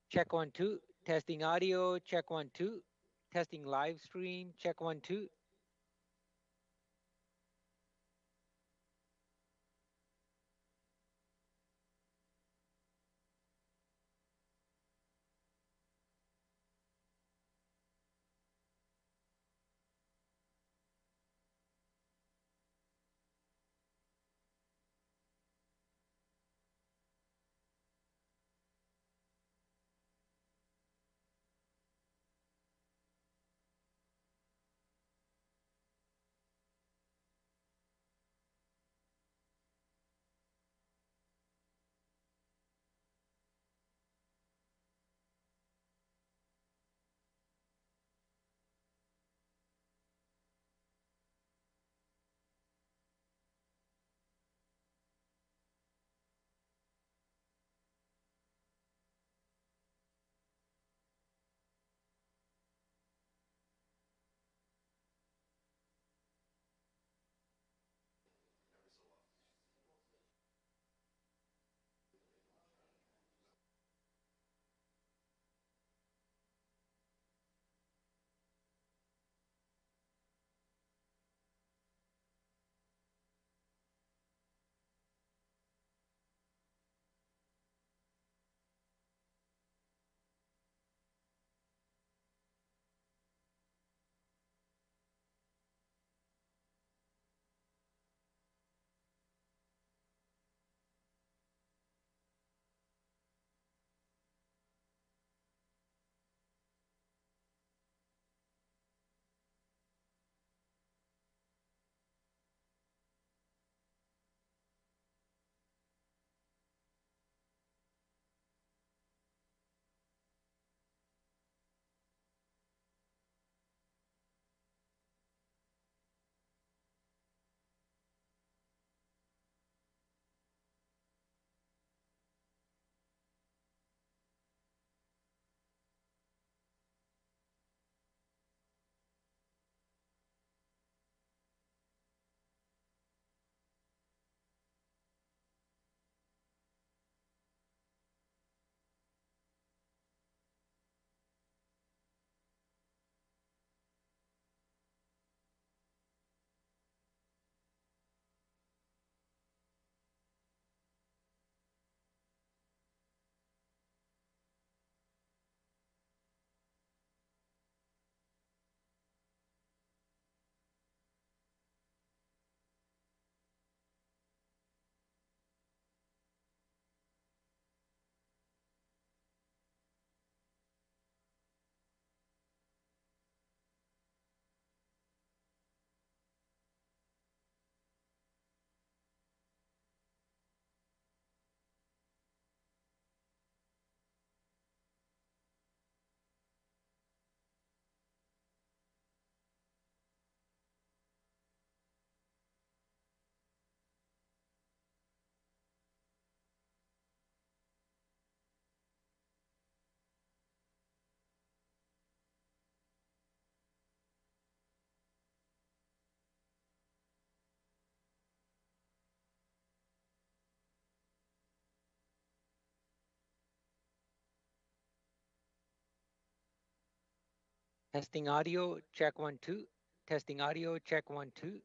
Check one, two. Testing audio. Check one, two. Testing live stream. Check one, two. Testing audio. Check one, two. Testing audio. Check one, two.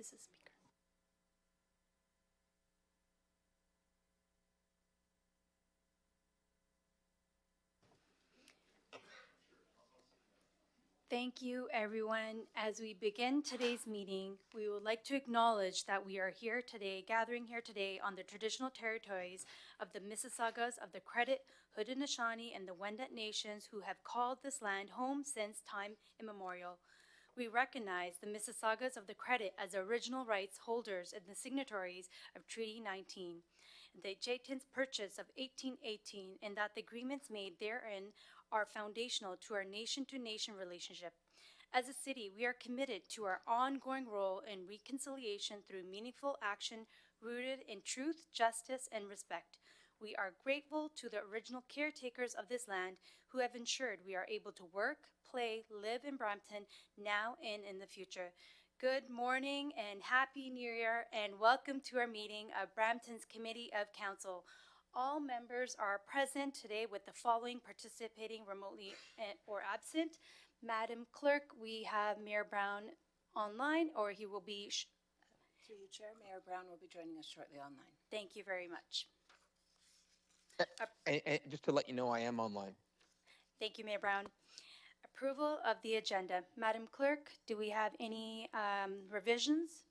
This is speaker. Thank you, everyone. As we begin today's meeting, we would like to acknowledge that we are here today, gathering here today on the traditional territories of the Mississaugas of the Credit, Haudenosaunee, and the Wendat Nations who have called this land home since time immemorial. We recognize the Mississaugas of the Credit as original rights holders and the signatories of Treaty 19, the Jayton's Purchase of 1818, and that the agreements made therein are foundational to our nation-to-nation relationship. As a city, we are committed to our ongoing role in reconciliation through meaningful action rooted in truth, justice, and respect. We are grateful to the original caretakers of this land who have ensured we are able to work, play, live in Brampton now and in the future. Good morning and Happy New Year, and welcome to our meeting of Brampton's Committee of Council. All members are present today with the following participating remotely or absent. Madam Clerk, we have Mayor Brown online, or he will be... Through you, Chair, Mayor Brown will be joining us shortly online. Thank you very much. And just to let you know, I am online. Thank you, Mayor Brown. Approval of the agenda. Madam Clerk, do we have any revisions?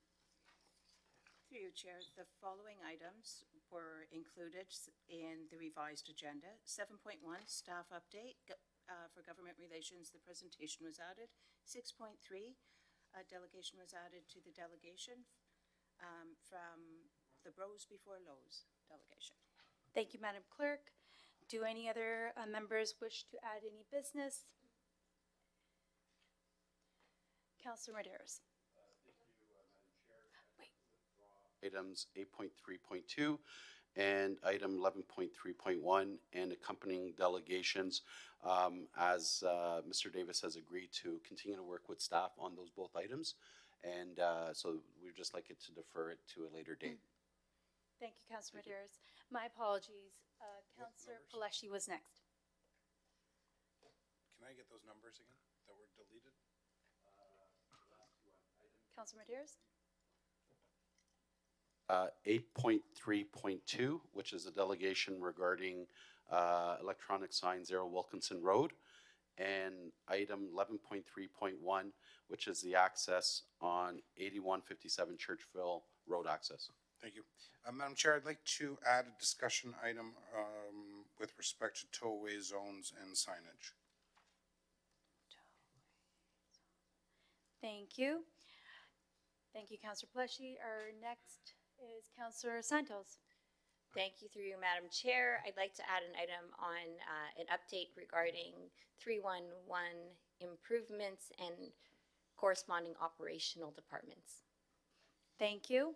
Through you, Chair, the following items were included in the revised agenda. 7.1, staff update for government relations, the presentation was added. 6.3, delegation was added to the delegation from the Bros Before Lows delegation. Thank you, Madam Clerk. Do any other members wish to add any business? Councilor Medeiros. Items 8.3.2 and item 11.3.1 and accompanying delegations as Mr. Davis has agreed to continue to work with staff on those both items. And so we'd just like it to defer it to a later date. Thank you, Councilor Medeiros. My apologies. Councilor Paleshi was next. Can I get those numbers again that were deleted? Councilor Medeiros. 8.3.2, which is a delegation regarding electronic sign 0 Wilkinson Road, and item 11.3.1, which is the access on 8157 Churchville Road access. Thank you. Madam Chair, I'd like to add a discussion item with respect to tollway zones and signage. Thank you. Thank you, Councilor Paleshi. Our next is Councilor Santos. Thank you, through you, Madam Chair. I'd like to add an item on an update regarding 311 improvements and corresponding operational departments. Thank you.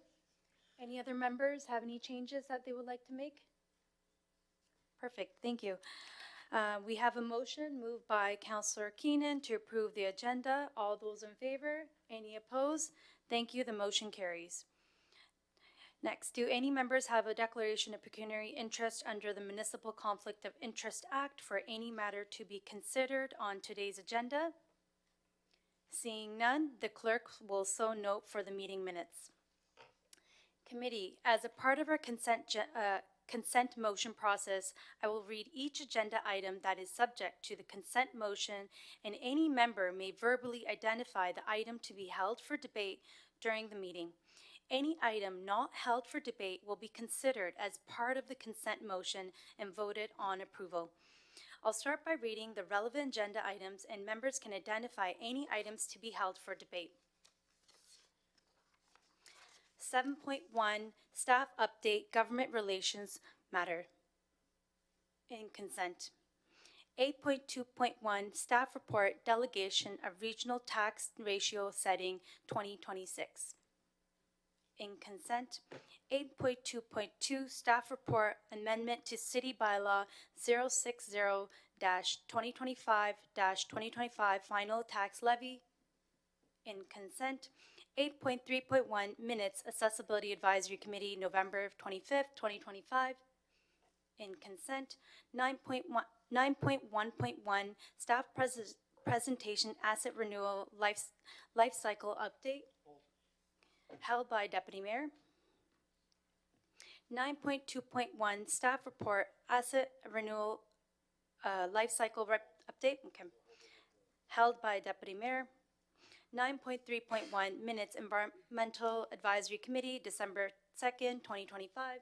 Any other members have any changes that they would like to make? Perfect, thank you. We have a motion moved by Councilor Keenan to approve the agenda. All those in favor? Any opposed? Thank you, the motion carries. Next, do any members have a declaration of pecuniary interest under the Municipal Conflict of Interest Act for any matter to be considered on today's agenda? Seeing none, the clerk will so note for the meeting minutes. Committee, as a part of our consent motion process, I will read each agenda item that is subject to the consent motion, and any member may verbally identify the item to be held for debate during the meeting. Any item not held for debate will be considered as part of the consent motion and voted on approval. I'll start by reading the relevant agenda items, and members can identify any items to be held for debate. 7.1, Staff Update, Government Relations Matter. In consent. 8.2.1, Staff Report, Delegation of Regional Tax Ratio Setting 2026. In consent. 8.2.2, Staff Report, Amendment to City Bylaw 060-2025-2025 Final Tax Levy. In consent. 8.3.1, Minutes, Accessibility Advisory Committee, November 25th, 2025. In consent. 9.1.1, Staff Presentation Asset Renewal Life Cycle Update. held by Deputy Mayor. 9.2.1 Staff Report, Asset Renewal Life Cycle Update, okay, held by Deputy Mayor. 9.3.1 Minutes Environmental Advisory Committee, December 2nd, 2025.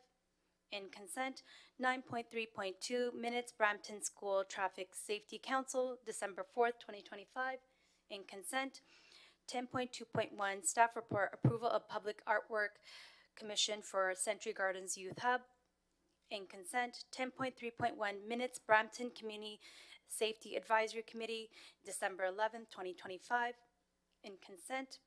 In consent. 9.3.2 Minutes Brampton School Traffic Safety Council, December 4th, 2025. In consent. 10.2.1 Staff Report, Approval of Public Artwork Commission for Century Gardens Youth Hub. In consent. 10.3.1 Minutes Brampton Community Safety Advisory Committee, December 11th, 2025. In consent.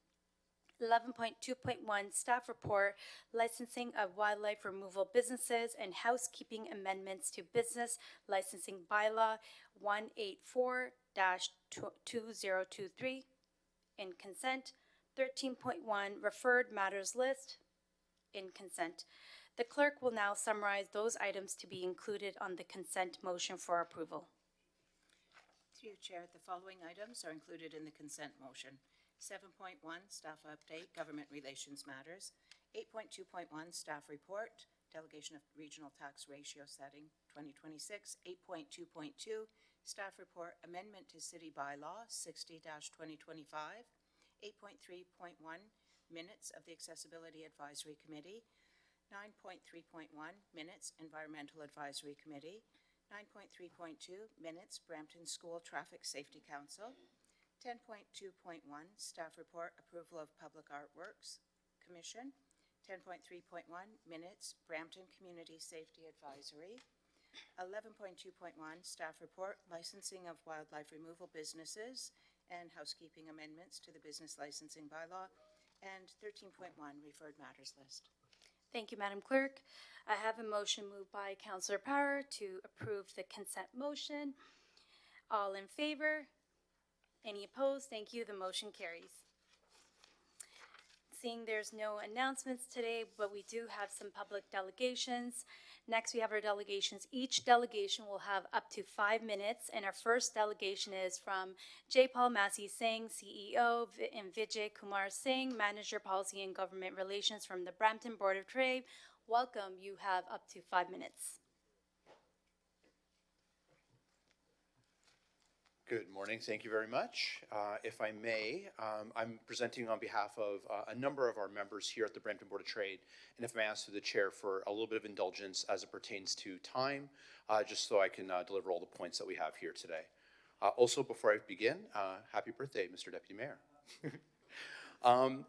11.2.1 Staff Report, Licensing of Wildlife Removal Businesses and Housekeeping Amendments to Business Licensing Bylaw 184-2023. In consent. 13.1 Referred Matters List. In consent. The clerk will now summarize those items to be included on the consent motion for approval. Through you, Chair, the following items are included in the consent motion. 7.1, Staff Update, Government Relations Matters. 8.2.1, Staff Report, Delegation of Regional Tax Ratio Setting 2026. 8.2.2, Staff Report, Amendment to City Bylaw 60-2025. 8.3.1, Minutes of the Accessibility Advisory Committee. 9.3.1, Minutes, Environmental Advisory Committee. 9.3.2, Minutes, Brampton School Traffic Safety Council. 10.2.1, Staff Report, Approval of Public Artworks Commission. 10.3.1, Minutes, Brampton Community Safety Advisory. 11.2.1, Staff Report, Licensing of Wildlife Removal Businesses and Housekeeping Amendments to the Business Licensing Bylaw. And 13.1, Referred Matters List. Thank you, Madam Clerk. I have a motion moved by Councillor Power to approve the consent motion. All in favor? Any opposed? Thank you. The motion carries. Seeing there's no announcements today, but we do have some public delegations. Next, we have our delegations. Each delegation will have up to 5 minutes, and our first delegation is from J. Paul Massey Singh, CEO, and Vijay Kumar Singh, Manager, Policy and Government Relations from the Brampton Board of Trade. Welcome. You have up to 5 minutes. Good morning. Thank you very much. If I may, I'm presenting on behalf of a number of our members here at the Brampton Board of Trade, and if I may ask through the chair for a little bit of indulgence as it pertains to time, just so I can deliver all the points that we have here today. Also, before I begin, happy birthday, Mr. Deputy Mayor.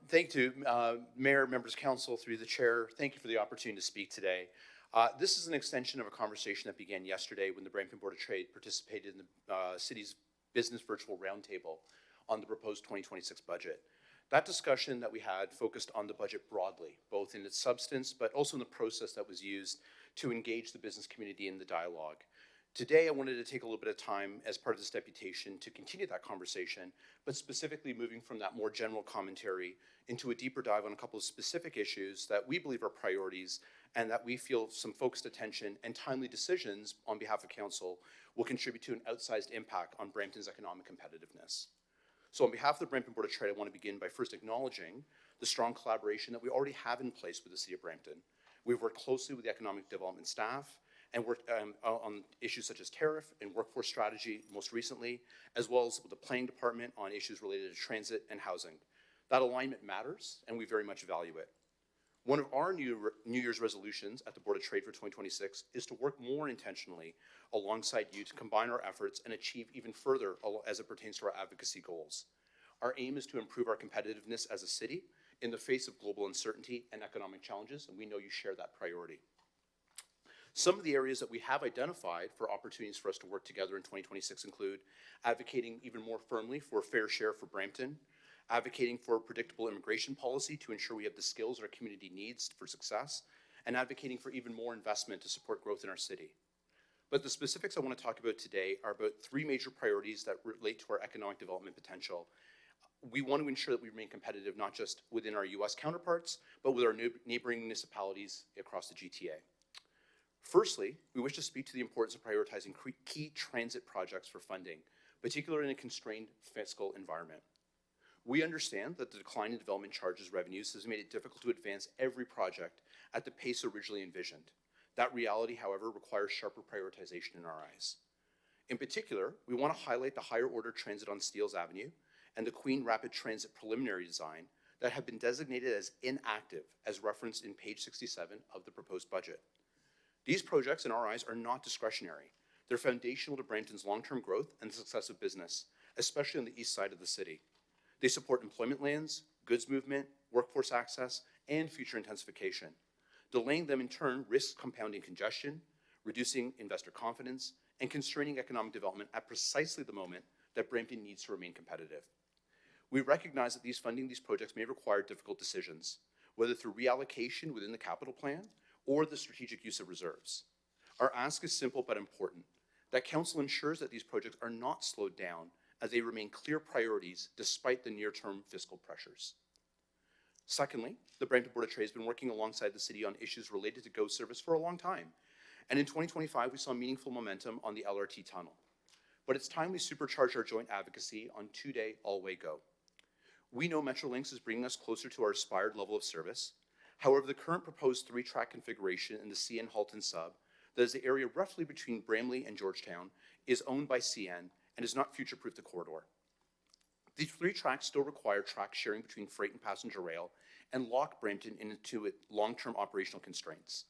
Thank you, Mayor, members, council, through the chair. Thank you for the opportunity to speak today. This is an extension of a conversation that began yesterday when the Brampton Board of Trade participated in the city's Business Virtual Roundtable on the proposed 2026 budget. That discussion that we had focused on the budget broadly, both in its substance, but also in the process that was used to engage the business community in the dialogue. Today, I wanted to take a little bit of time as part of this deputation to continue that conversation, but specifically moving from that more general commentary into a deeper dive on a couple of specific issues that we believe are priorities and that we feel some focused attention and timely decisions on behalf of council will contribute to an outsized impact on Brampton's economic competitiveness. So on behalf of the Brampton Board of Trade, I want to begin by first acknowledging the strong collaboration that we already have in place with the City of Brampton. We've worked closely with the economic development staff and worked on issues such as tariff and workforce strategy most recently, as well as with the planning department on issues related to transit and housing. That alignment matters, and we very much value it. One of our New Year's resolutions at the Board of Trade for 2026 is to work more intentionally alongside you to combine our efforts and achieve even further as it pertains to our advocacy goals. Our aim is to improve our competitiveness as a city in the face of global uncertainty and economic challenges, and we know you share that priority. Some of the areas that we have identified for opportunities for us to work together in 2026 include advocating even more firmly for a fair share for Brampton, advocating for a predictable immigration policy to ensure we have the skills our community needs for success, and advocating for even more investment to support growth in our city. But the specifics I want to talk about today are about 3 major priorities that relate to our economic development potential. We want to ensure that we remain competitive not just within our US counterparts, but with our neighboring municipalities across the GTA. Firstly, we wish to speak to the importance of prioritizing key transit projects for funding, particularly in a constrained fiscal environment. We understand that the decline in development charges revenues has made it difficult to advance every project at the pace originally envisioned. That reality, however, requires sharper prioritization in our eyes. In particular, we want to highlight the higher order transit on Steeles Avenue and the Queen Rapid Transit preliminary design that have been designated as inactive, as referenced in page 67 of the proposed budget. These projects, in our eyes, are not discretionary. They're foundational to Brampton's long-term growth and the success of business, especially on the east side of the city. They support employment lands, goods movement, workforce access, and future intensification. Delaying them in turn risks compounding congestion, reducing investor confidence, and constraining economic development at precisely the moment that Brampton needs to remain competitive. We recognize that funding these projects may require difficult decisions, whether through reallocation within the capital plan or the strategic use of reserves. Our ask is simple but important, that Council ensures that these projects are not slowed down as they remain clear priorities despite the near-term fiscal pressures. Secondly, the Brampton Board of Trade has been working alongside the city on issues related to GO service for a long time. And in 2025, we saw meaningful momentum on the LRT tunnel. But it's time we supercharge our joint advocacy on two-day all-way GO. We know Metrolinx is bringing us closer to our aspired level of service. However, the current proposed three-track configuration in the CN Halton sub, that is the area roughly between Bramley and Georgetown, is owned by CN and is not future-proof the corridor. These three tracks still require track sharing between freight and passenger rail and lock Brampton into long-term operational constraints.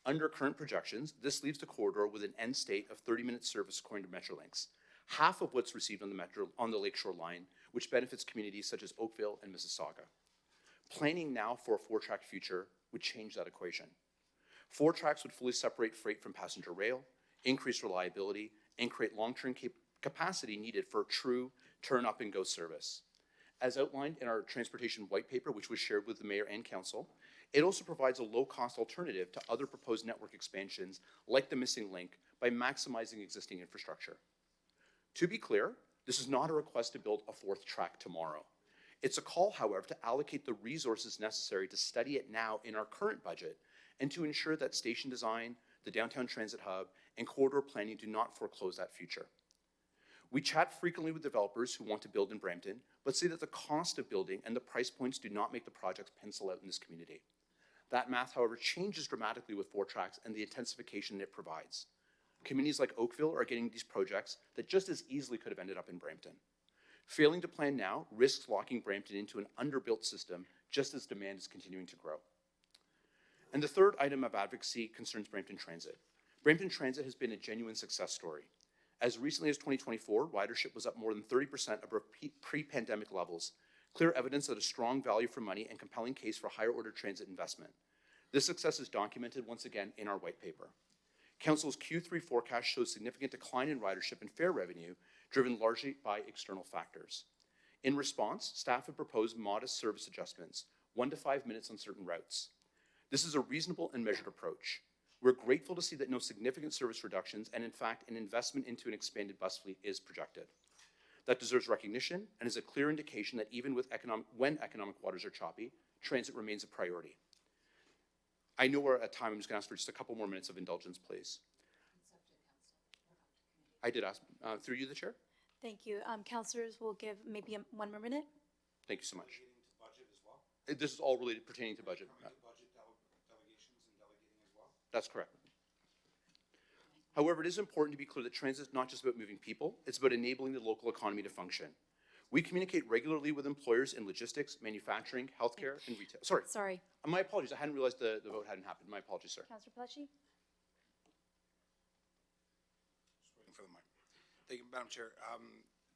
Under current projections, this leaves the corridor with an end state of 30-minute service according to Metrolinx, half of what's received on the Lakeshore line, which benefits communities such as Oakville and Mississauga. Planning now for a four-track future would change that equation. Four tracks would fully separate freight from passenger rail, increase reliability, and create long-term capacity needed for true turn-up-and-go service. As outlined in our transportation white paper, which was shared with the Mayor and Council, it also provides a low-cost alternative to other proposed network expansions like the Missing Link by maximizing existing infrastructure. To be clear, this is not a request to build a fourth track tomorrow. It's a call, however, to allocate the resources necessary to study it now in our current budget and to ensure that station design, the downtown transit hub, and corridor planning do not foreclose that future. We chat frequently with developers who want to build in Brampton, but say that the cost of building and the price points do not make the projects pencil out in this community. That math, however, changes dramatically with four tracks and the intensification it provides. Communities like Oakville are getting these projects that just as easily could have ended up in Brampton. Failing to plan now risks locking Brampton into an underbuilt system just as demand is continuing to grow. And the third item of advocacy concerns Brampton Transit. Brampton Transit has been a genuine success story. As recently as 2024, ridership was up more than 30% above pre-pandemic levels, clear evidence of a strong value for money and compelling case for higher order transit investment. This success is documented once again in our white paper. Council's Q3 forecast shows significant decline in ridership and fare revenue, driven largely by external factors. In response, staff have proposed modest service adjustments, 1 to 5 minutes on certain routes. This is a reasonable and measured approach. We're grateful to see that no significant service reductions and in fact an investment into an expanded bus fleet is projected. That deserves recognition and is a clear indication that even with when economic waters are choppy, transit remains a priority. I know we're at time. I'm just going to ask for just a couple more minutes of indulgence, please. I did ask, through you, the chair. Thank you. Councilors will give maybe 1 more minute. Thank you so much. This is all related pertaining to budget. That's correct. However, it is important to be clear that transit is not just about moving people, it's about enabling the local economy to function. We communicate regularly with employers in logistics, manufacturing, healthcare, and retail. Sorry. My apologies. I hadn't realized the vote hadn't happened. My apologies, sir. Councilor Pelletier? Just waiting for the mic. Thank you, Madam Chair.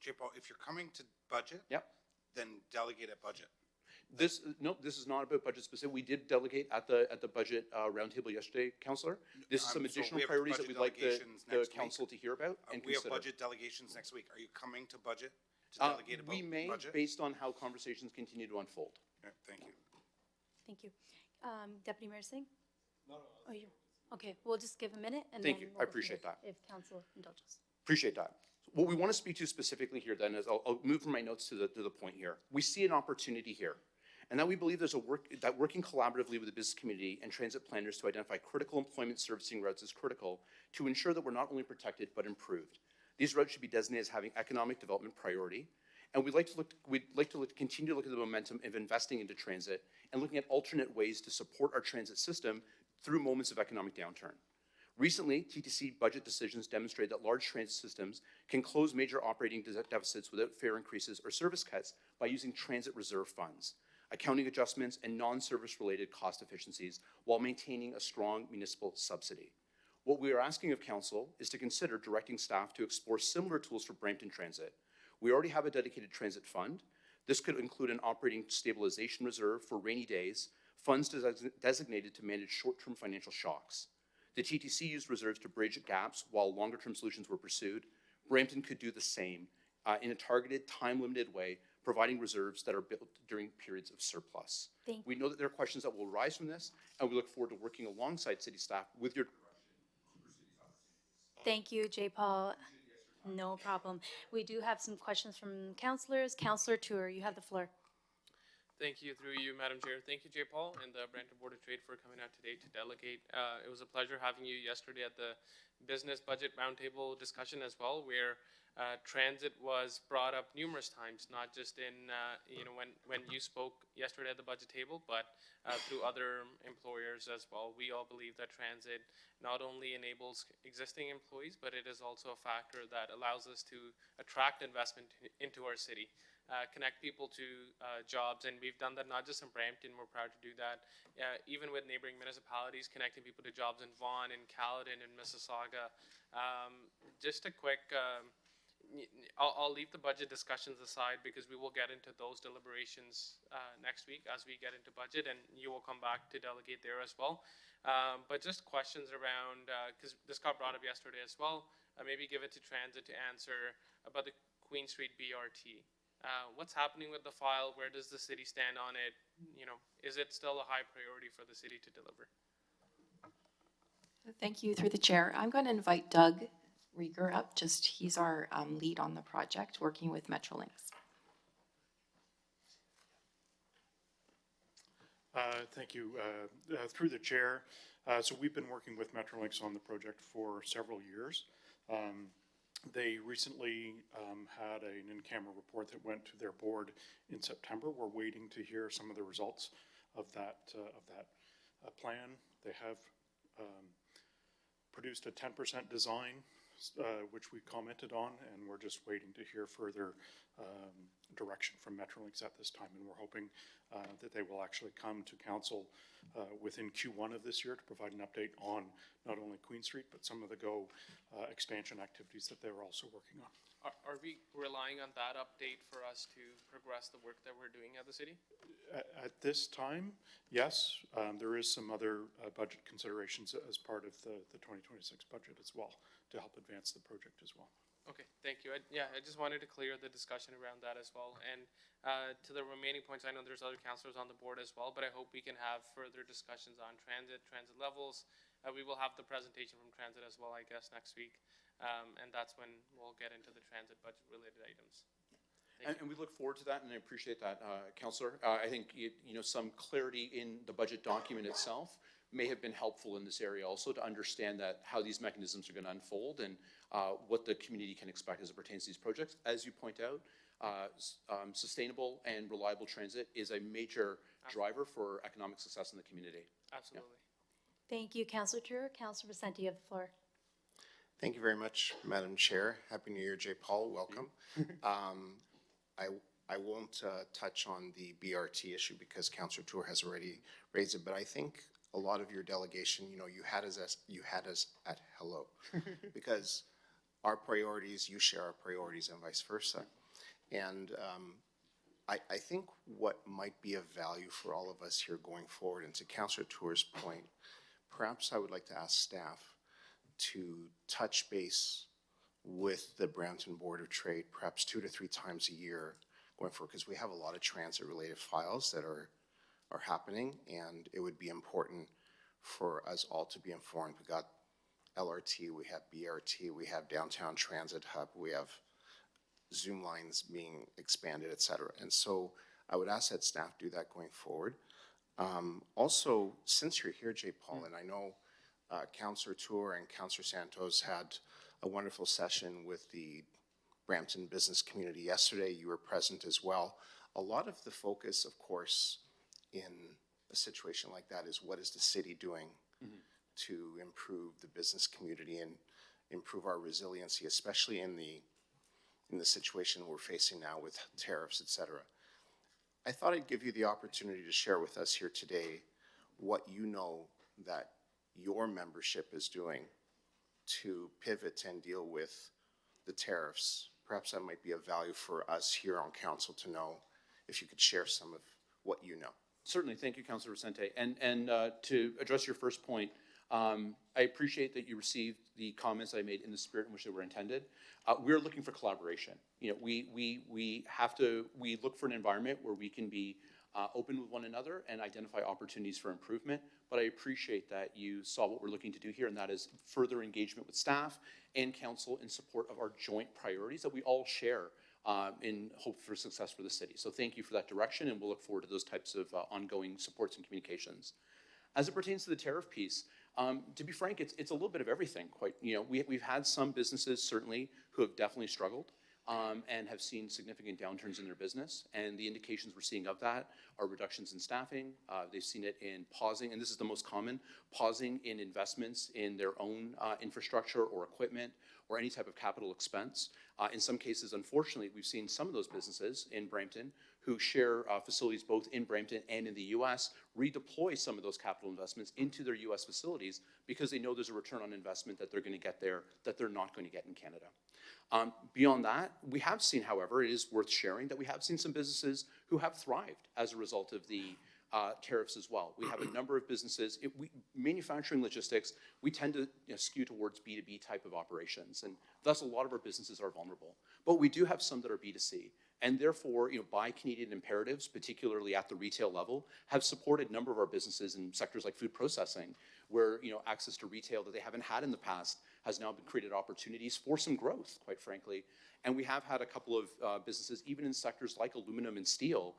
J. Paul, if you're coming to budget, Yep. then delegate at budget. This is not about budget specific. We did delegate at the budget roundtable yesterday, Councillor. This is some So additional we have priorities that budget we'd like the delegations next council to hear about and We have consider. budget delegations next week. Are you coming to budget to delegate about We may, budget? based on how conversations continue to unfold. Okay, thank you. Thank you. Deputy Mayor Singh? No. Oh, you, okay, we'll just give a minute and Thank then you. we'll I go from appreciate there, that. if council indulges. Appreciate that. What we want to speak to specifically here then is, I'll move from my notes to the point here. We see an opportunity here, and that we believe there's working collaboratively with the business community and transit planners to identify critical employment servicing routes is critical to ensure that we're not only protected but improved. These routes should be designated as having economic development priority, And continue to look at the momentum of investing into transit and looking at alternate ways to support our transit system through moments of economic downturn. Recently, TTC budget decisions demonstrate that large transit systems can close major operating deficits without fare increases or service cuts by using transit reserve funds, accounting adjustments, and non-service related cost efficiencies while maintaining a strong municipal subsidy. What we are asking of Council is to consider directing staff to explore similar tools for Brampton Transit. We already have a dedicated transit fund. This could include an operating stabilization reserve for rainy days, funds designated to manage short-term financial shocks. The TTC used reserves to bridge gaps while longer-term solutions were pursued. Brampton could do the same in a targeted, time-limited way, providing reserves that are built during periods of surplus. We know that there are questions that will arise from this, and we look forward to working alongside city staff with your Thank you, J. Paul. No problem. We do have some questions from councillors. Councillor Tour, you have the floor. Thank you, through you, Madam Chair. Thank you, Jay Paul and the Brampton Board of Trade for coming out today to delegate. It was a pleasure having you yesterday at the Business Budget Roundtable discussion as well, where transit was brought up numerous times, not just in, when you spoke yesterday at the budget table, but through other employers as well. We all believe that transit not only enables existing employees, but it is also a factor that allows us to attract investment into our city. Connect people to jobs, and we've done that not just in Brampton. We're proud to do that even with neighboring municipalities, connecting people to jobs in Vaughan, in Caledon, in Mississauga. Just a quick, I'll leave the budget discussions aside because we will get into those deliberations next week as we get into budget, and you will come back to delegate there as well. But just questions around, because this got brought up yesterday as well, maybe give it to Transit to answer about the Queen Street BRT. What's happening with the file? Where does the city stand on it? Is it still a high priority for the city to deliver? Thank you, through the chair. I'm going to invite Doug Rieger up. He's our lead on the project, working with Metrolinx. Thank you. Through the chair, so we've been working with Metrolinx on the project for several years. They recently had an in-camera report that went to their board in September. We're waiting to hear some of the results of that plan. They have produced a 10% design, which we commented on, and we're just waiting to hear further direction from Metrolinx at this time. And we're hoping that they will actually come to council within Q1 of this year to provide an update on not only Queen Street, but some of the GO expansion activities that they're also working on. Are we relying on that update for us to progress the work that we're doing at the city? At this time, yes. There is some other budget considerations as part of the 2026 budget as well to help advance the project as well. Okay, thank you. I just wanted to clear the discussion around that as well. And to the remaining points, I know there's other councillors on the board as well, but I hope we can have further discussions on transit levels. We will have the presentation from transit as well, I guess, next week. And that's when we'll get into the transit budget related items. And we look forward to that, and I appreciate that, Councillor. I think some clarity in the budget document itself may have been helpful in this area also to understand that how these mechanisms are going to unfold and what the community can expect as it pertains to these projects. As you point out, sustainable and reliable transit is a major driver for economic success in the community. Absolutely. Yeah. Thank you, Councillor Tour. Councillor Vicente, you have the floor. Thank you very much, Madam Chair. Happy New Year, Jay Paul. Welcome. I won't touch on the BRT issue because Councillor Tour has already raised it, but I think a lot of your delegation, you had us at hello, because our priorities, you share our priorities, and vice versa. And I think what might be of value for all of us here going forward, and to Councillor Tour's point, perhaps I would like to ask staff to touch base with the Brampton Board of Trade perhaps 2 to 3 times a year going forward, because we have a lot of transit-related files that are happening, and it would be important for us all to be informed. We got LRT, we have BRT, we have Downtown Transit Hub, we have Zoom lines being expanded, etc. And so I would ask that staff do that going forward. Also, since you're here, Jay Paul, and I know Councillor Tour and Councillor Santos had a wonderful session with the Brampton business community yesterday. You were present as well. A lot of the focus, of course, in a situation like that is what is the city doing to improve the business community and improve our resiliency, especially in the situation we're facing now with tariffs, et cetera. I thought I'd give you the opportunity to share with us here today what you know that your membership is doing to pivot and deal with the tariffs. Perhaps that might be of value for us here on council to know, if you could share some of what you know. Certainly. Thank you, Councilor Vicente. And to address your first point, I appreciate that you received the comments I made in the spirit in which they were intended. We're looking for collaboration. You know, we look for an environment where we can be open with one another and identify opportunities for improvement. But I appreciate that you saw what we're looking to do here, and that is further engagement with staff and council in support of our joint priorities that we all share in hope for success for the city. So thank you for that direction, and we'll look forward to those types of ongoing supports and communications. As it pertains to the tariff piece, to be frank, it's a little bit of everything. We've had some businesses certainly who have definitely struggled and have seen significant downturns in their business, and the indications we're seeing of that are reductions in staffing. They've seen it in pausing, and this is the most common, pausing in investments in their own infrastructure or equipment or any type of capital expense. In some cases, unfortunately, we've seen some of those businesses in Brampton who share facilities both in Brampton and in the U.S. redeploy some of those capital investments into their U.S. facilities because they know there's a return on investment that they're going to get there that they're not going to get in Canada. Beyond that, we have seen, however, it is worth sharing that we have seen some businesses who have thrived as a result of the tariffs as well. We have a number of businesses, manufacturing logistics, we tend to skew towards B2B type of operations, and thus a lot of our businesses are vulnerable. But we do have some that are B2C, and therefore, Buy Canadian imperatives, particularly at the retail level, have supported a number of our businesses in sectors like food processing, where access to retail that they haven't had in the past has now been created opportunities for some growth, quite frankly. And we have had a couple of businesses, even in sectors like aluminum and steel,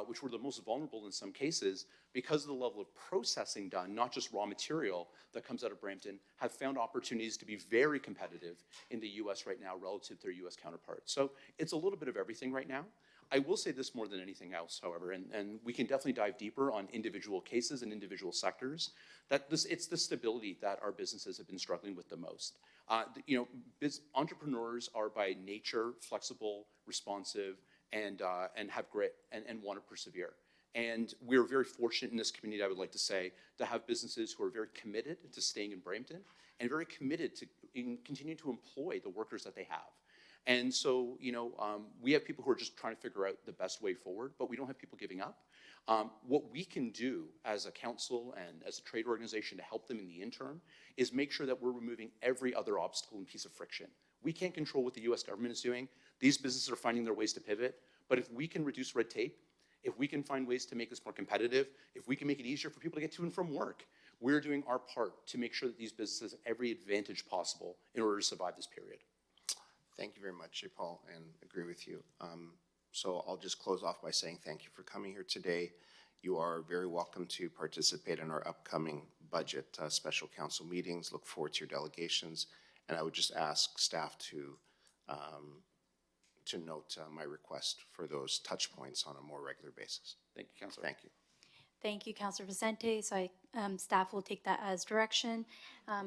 which were the most vulnerable in some cases, because of the level of processing done, not just raw material that comes out of Brampton, have found opportunities to be very competitive in the U.S. right now relative to their U.S. counterparts. So it's a little bit of everything right now. I will say this more than anything else, however, and we can definitely dive deeper on individual cases and individual sectors, it's the stability that our businesses have been struggling with the most. Entrepreneurs are by nature flexible, responsive, and have grit and want to persevere. And we're very fortunate in this community, I would like to say, to have businesses who are very committed to staying in Brampton and very committed to continuing to employ the workers that they have. And so, we have people who are just trying to figure out the best way forward, but we don't have people giving up. What we can do as a council and as a trade organization to help them in the interim is make sure that we're removing every other obstacle and piece of friction. We can't control what the U.S. government is doing. These businesses are finding their ways to pivot. But if we can reduce red tape, if we can find ways to make this more competitive, if we can make it easier for people to get to and from work, we're doing our part to make sure that these businesses have every advantage possible in order to survive this period. Thank you very much, J. Paul, and agree with you. So I'll just close off by saying thank you for coming here today. You are very welcome to participate in our upcoming budget special council meetings. Look forward to your delegations. And I would just ask staff to note my request for those touch points on a more regular basis. Thank you, Councilor. Thank you. Thank you, Councilor Vicente. So staff will take that as direction.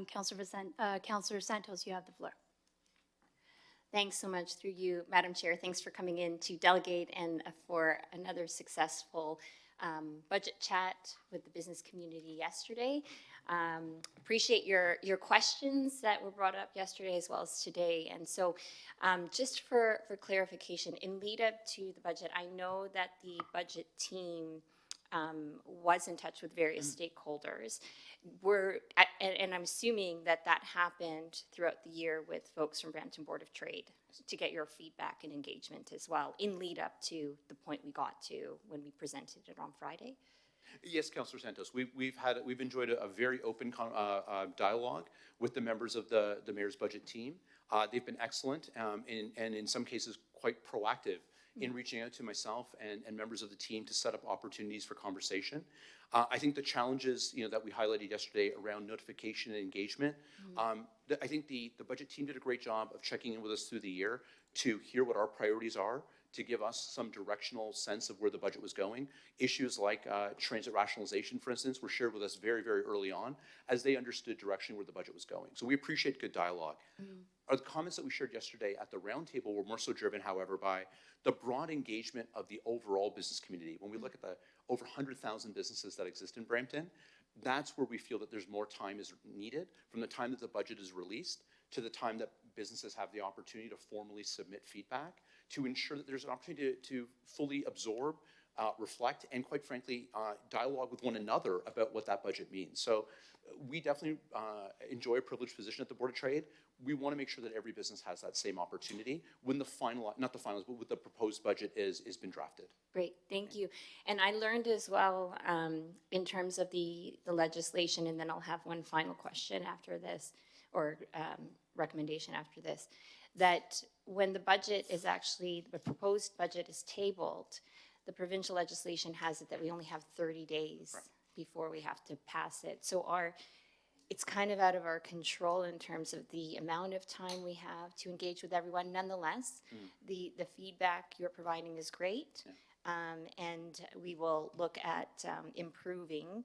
Councilor Santos, you have the floor. Thanks so much through you, Madam Chair. Thanks for coming in to delegate and for another successful budget chat with the business community yesterday. Appreciate your questions that were brought up yesterday as well as today. And so just for clarification, in lead up to the budget, I know that the budget team was in touch with various stakeholders. And I'm assuming that happened throughout the year with folks from Brampton Board of Trade to get your feedback and engagement as well in lead up to the point we got to when we presented it on Friday. Yes, Councilor Santos. We've enjoyed a very open dialogue with the members of the mayor's budget team. They've been excellent and in some cases quite proactive in reaching out to myself and members of the team to set up opportunities for conversation. I think the challenges, that we highlighted yesterday around notification and engagement, I think the budget team did a great job of checking in with us through the year to hear what our priorities are, to give us some directional sense of where the budget was going. Issues like transit rationalization, for instance, were shared with us very, very early on as they understood direction where the budget was going. So we appreciate good dialogue. The comments that we shared yesterday at the roundtable were more so driven, however, by the broad engagement of the overall business community. When we look at the over 100,000 businesses that exist in Brampton, that's where we feel that there's more time is needed from the time that the budget is released to the time that businesses have the opportunity to formally submit feedback to ensure that there's an opportunity to fully absorb, reflect, and quite frankly, dialogue with one another about what that budget means. So we definitely enjoy a privileged position at the Board of Trade. We want to make sure that every business has that same opportunity when the final, not the finals, but with the proposed budget is been drafted. Great, thank you. And I learned as well in terms of the legislation, and then I'll have one final question after this, or recommendation after this, that when the budget is actually, the proposed budget is tabled, the provincial legislation has it that we only have 30 days before we have to pass it. So it's kind of out of our control in terms of the amount of time we have to engage with everyone. Nonetheless, the feedback you're providing is great. And we will look at improving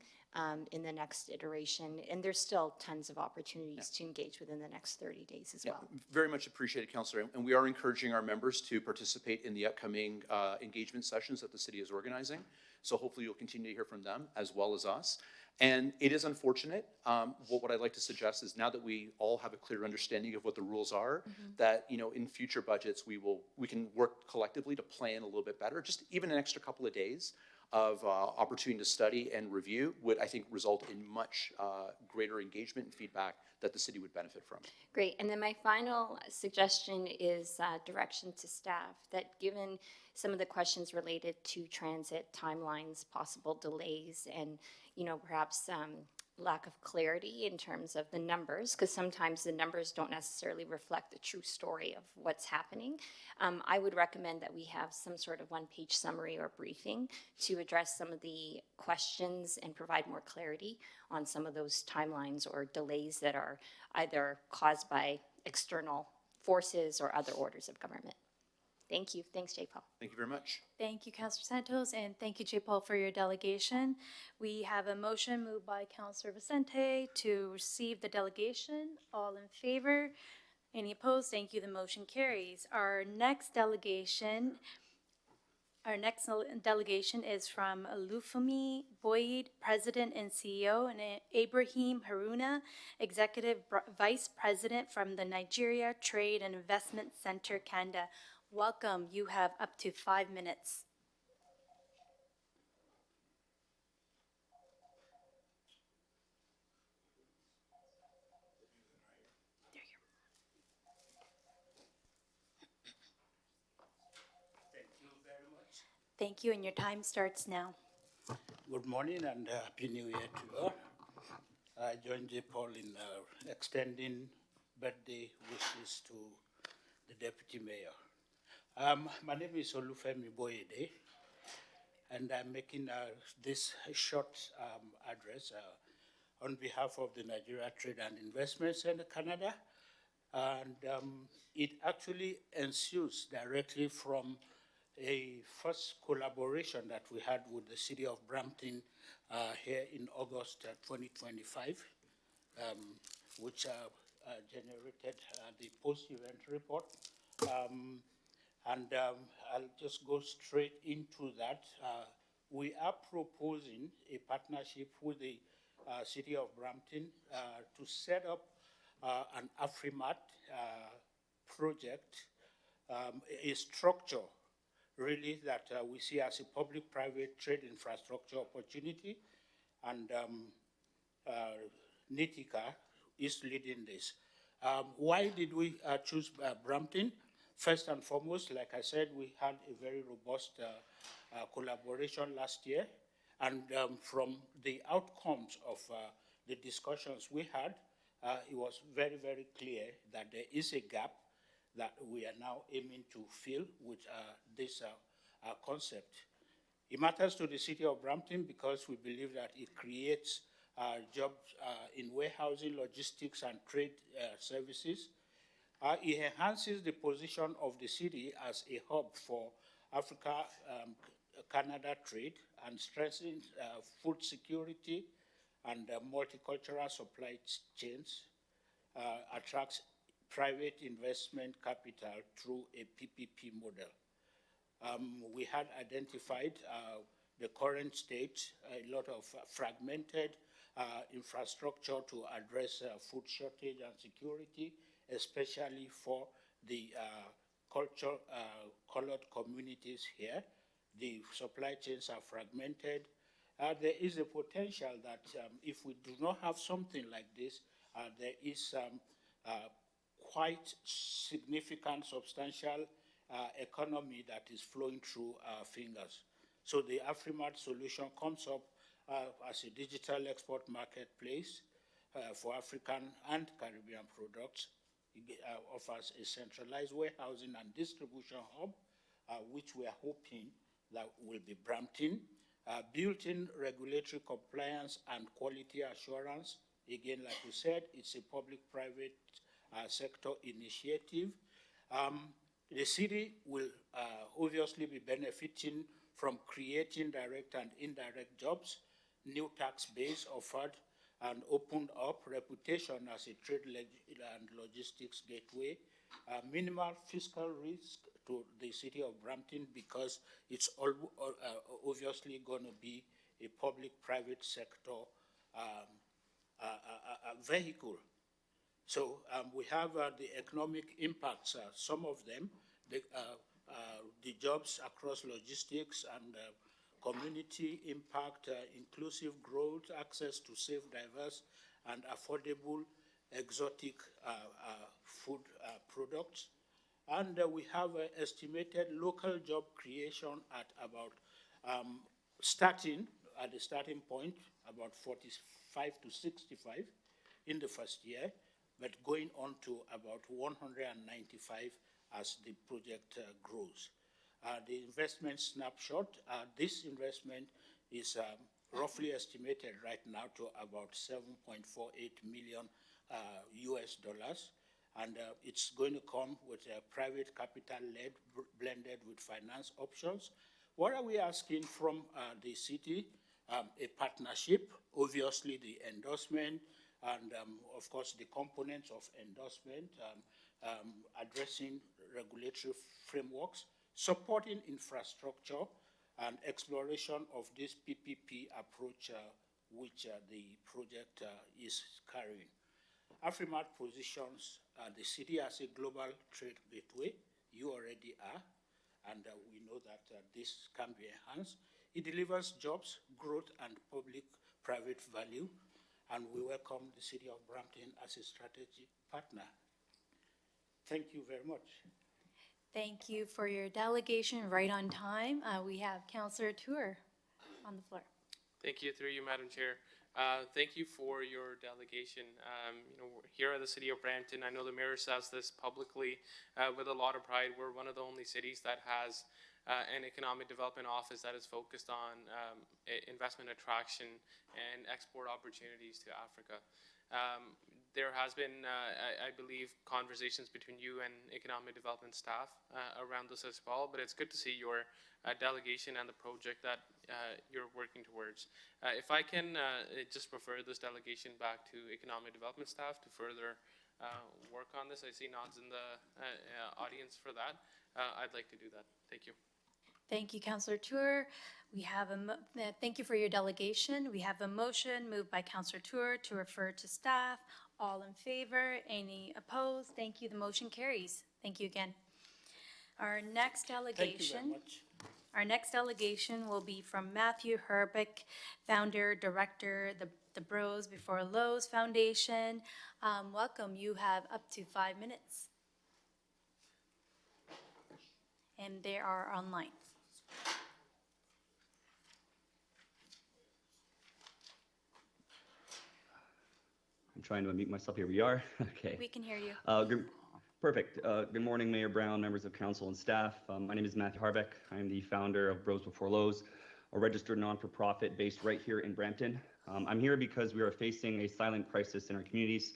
in the next iteration. And there's still tons of opportunities to engage within the next 30 days as well. Very much appreciated, Councillor. And we are encouraging our members to participate in the upcoming engagement sessions that the city is organizing. So hopefully you'll continue to hear from them as well as us. And it is unfortunate. What I'd like to suggest is now that we all have a clear understanding of what the rules are, that in future budgets we can work collectively to plan a little bit better. Just even an extra couple of days of opportunity to study and review would, I think, result in much greater engagement and feedback that the city would benefit from. Great. And then my final suggestion is direction to staff, that given some of the questions related to transit timelines, possible delays, and perhaps lack of clarity in terms of the numbers, because sometimes the numbers don't necessarily reflect the true story of what's happening. I would recommend that we have some sort of one-page summary or briefing to address some of the questions and provide more clarity on some of those timelines or delays that are either caused by external forces or other orders of government. Thank you. Thanks, J. Paul. Thank you very much. Thank you, Councillor Santos, and thank you, J. Paul, for your delegation. We have a motion moved by Councillor Vicente to receive the delegation. All in favor? Any opposed? Thank you. The motion carries. Our next delegation is from Lufumi Boyd, President and CEO, and Ibrahim Haruna, Executive Vice President from the Nigeria Trade and Investment Center, Canada. Welcome. You have up to 5 minutes. Thank you very much. Thank you, and your time starts now. Good morning and Happy New Year to you all. I join J. Paul in extending birthday wishes to the Deputy Mayor. My name is Olufemi Boyede, and I'm making this short address on behalf of the Nigeria Trade and Investment Center, Canada. And it actually ensues directly from a first collaboration that we had with the city of Brampton here in August 2025, which generated the post-event report. And I'll just go straight into that. We are proposing a partnership with the city of Brampton to set up an AfriMat project, a structure really that we see as a public-private trade infrastructure opportunity, and Nitika is leading this. Why did we choose Brampton? First and foremost, like I said, we had a very robust collaboration last year, and from the outcomes of the discussions we had, it was very, very clear that there is a gap that we are now aiming to fill with this concept. It matters to the city of Brampton because we believe that it creates jobs in warehousing, logistics, and trade services. It enhances the position of the city as a hub for Africa-Canada trade and strengthens food security and multicultural supply chains, attracts private investment capital through a PPP model. We had identified the current state, a lot of fragmented infrastructure to address food shortage and security, especially for the colored communities here. The supply chains are fragmented. There is a potential that if we do not have something like this, there is quite significant, substantial economy that is flowing through our fingers. So the Afrimat solution comes up as a digital export marketplace for African and Caribbean products. It offers a centralized warehousing and distribution hub, which we are hoping that will be Brampton. Built-in regulatory compliance and quality assurance. Again, like we said, it's a public-private sector initiative. The city will obviously be benefiting from creating direct and indirect jobs, new tax base offered and opened up, reputation as a trade and logistics gateway, minimal fiscal risk to the city of Brampton because it's obviously going to be a public-private sector vehicle. So we have the economic impacts, some of them, the jobs across logistics and community impact, inclusive growth, access to safe, diverse, and affordable exotic food products. And we have estimated local job creation at about, at the starting point, about 45 to 65 in the first year, but going on to about 195 as the project grows. The investment snapshot, this investment is roughly estimated right now to about $7.48 million US dollars. And it's going to come with a private capital-led, blended with finance options. What are we asking from the city? A partnership, obviously the endorsement, and of course the components of endorsement, addressing regulatory frameworks, supporting infrastructure, and exploration of this PPP approach which the project is carrying. Afrimat positions the city as a global trade gateway. You already are, and we know that this can be enhanced. It delivers jobs, growth, and public-private value, and we welcome the city of Brampton as a strategic partner. Thank you very much. Thank you for your delegation, right on time. We have Councillor Tour on the floor. Thank you, through you, Madam Chair. Thank you for your delegation. Here at the City of Brampton, I know the Mayor says this publicly with a lot of pride. We're one of the only cities that has an economic development office that is focused on investment attraction and export opportunities to Africa. There has been, I believe, conversations between you and economic development staff around this as well, but it's good to see your delegation and the project that you're working towards. If I can just refer this delegation back to economic development staff to further work on this. I see nods in the audience for that. I'd like to do that. Thank you. Thank you, Councillor Tour. We have thank you for your delegation. We have a motion moved by Councillor Tour to refer to staff. All in favor? Any opposed? Thank you. The motion carries. Thank you again. Our next delegation. Thank you very much. Our next delegation will be from Matthew Herbeck, founder, director, the Bros Before Lowe's Foundation. Welcome. You have up to 5 minutes. And they are online. I'm trying to unmute myself. Here we are. Okay. We can hear you. Perfect. Good morning, Mayor Brown, members of council and staff. My name is Matthew Harbeck. I am the founder of Bros Before Lows, a registered non-for-profit based right here in Brampton. I'm here because we are facing a silent crisis in our communities.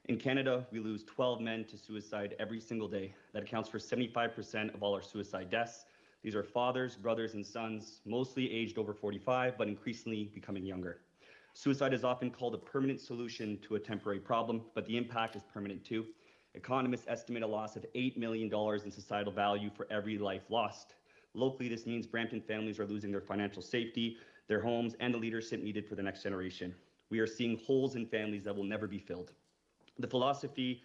In Canada, we lose 12 men to suicide every single day. That accounts for 75% of all our suicide deaths. These are fathers, brothers, and sons, mostly aged over 45, but increasingly becoming younger. Suicide is often called a permanent solution to a temporary problem, but the impact is permanent too. Economists estimate a loss of $8 million in societal value for every life lost. Locally, this means Brampton families are losing their financial safety, their homes, and the leadership needed for the next generation. We are seeing holes in families that will never be filled. The philosophy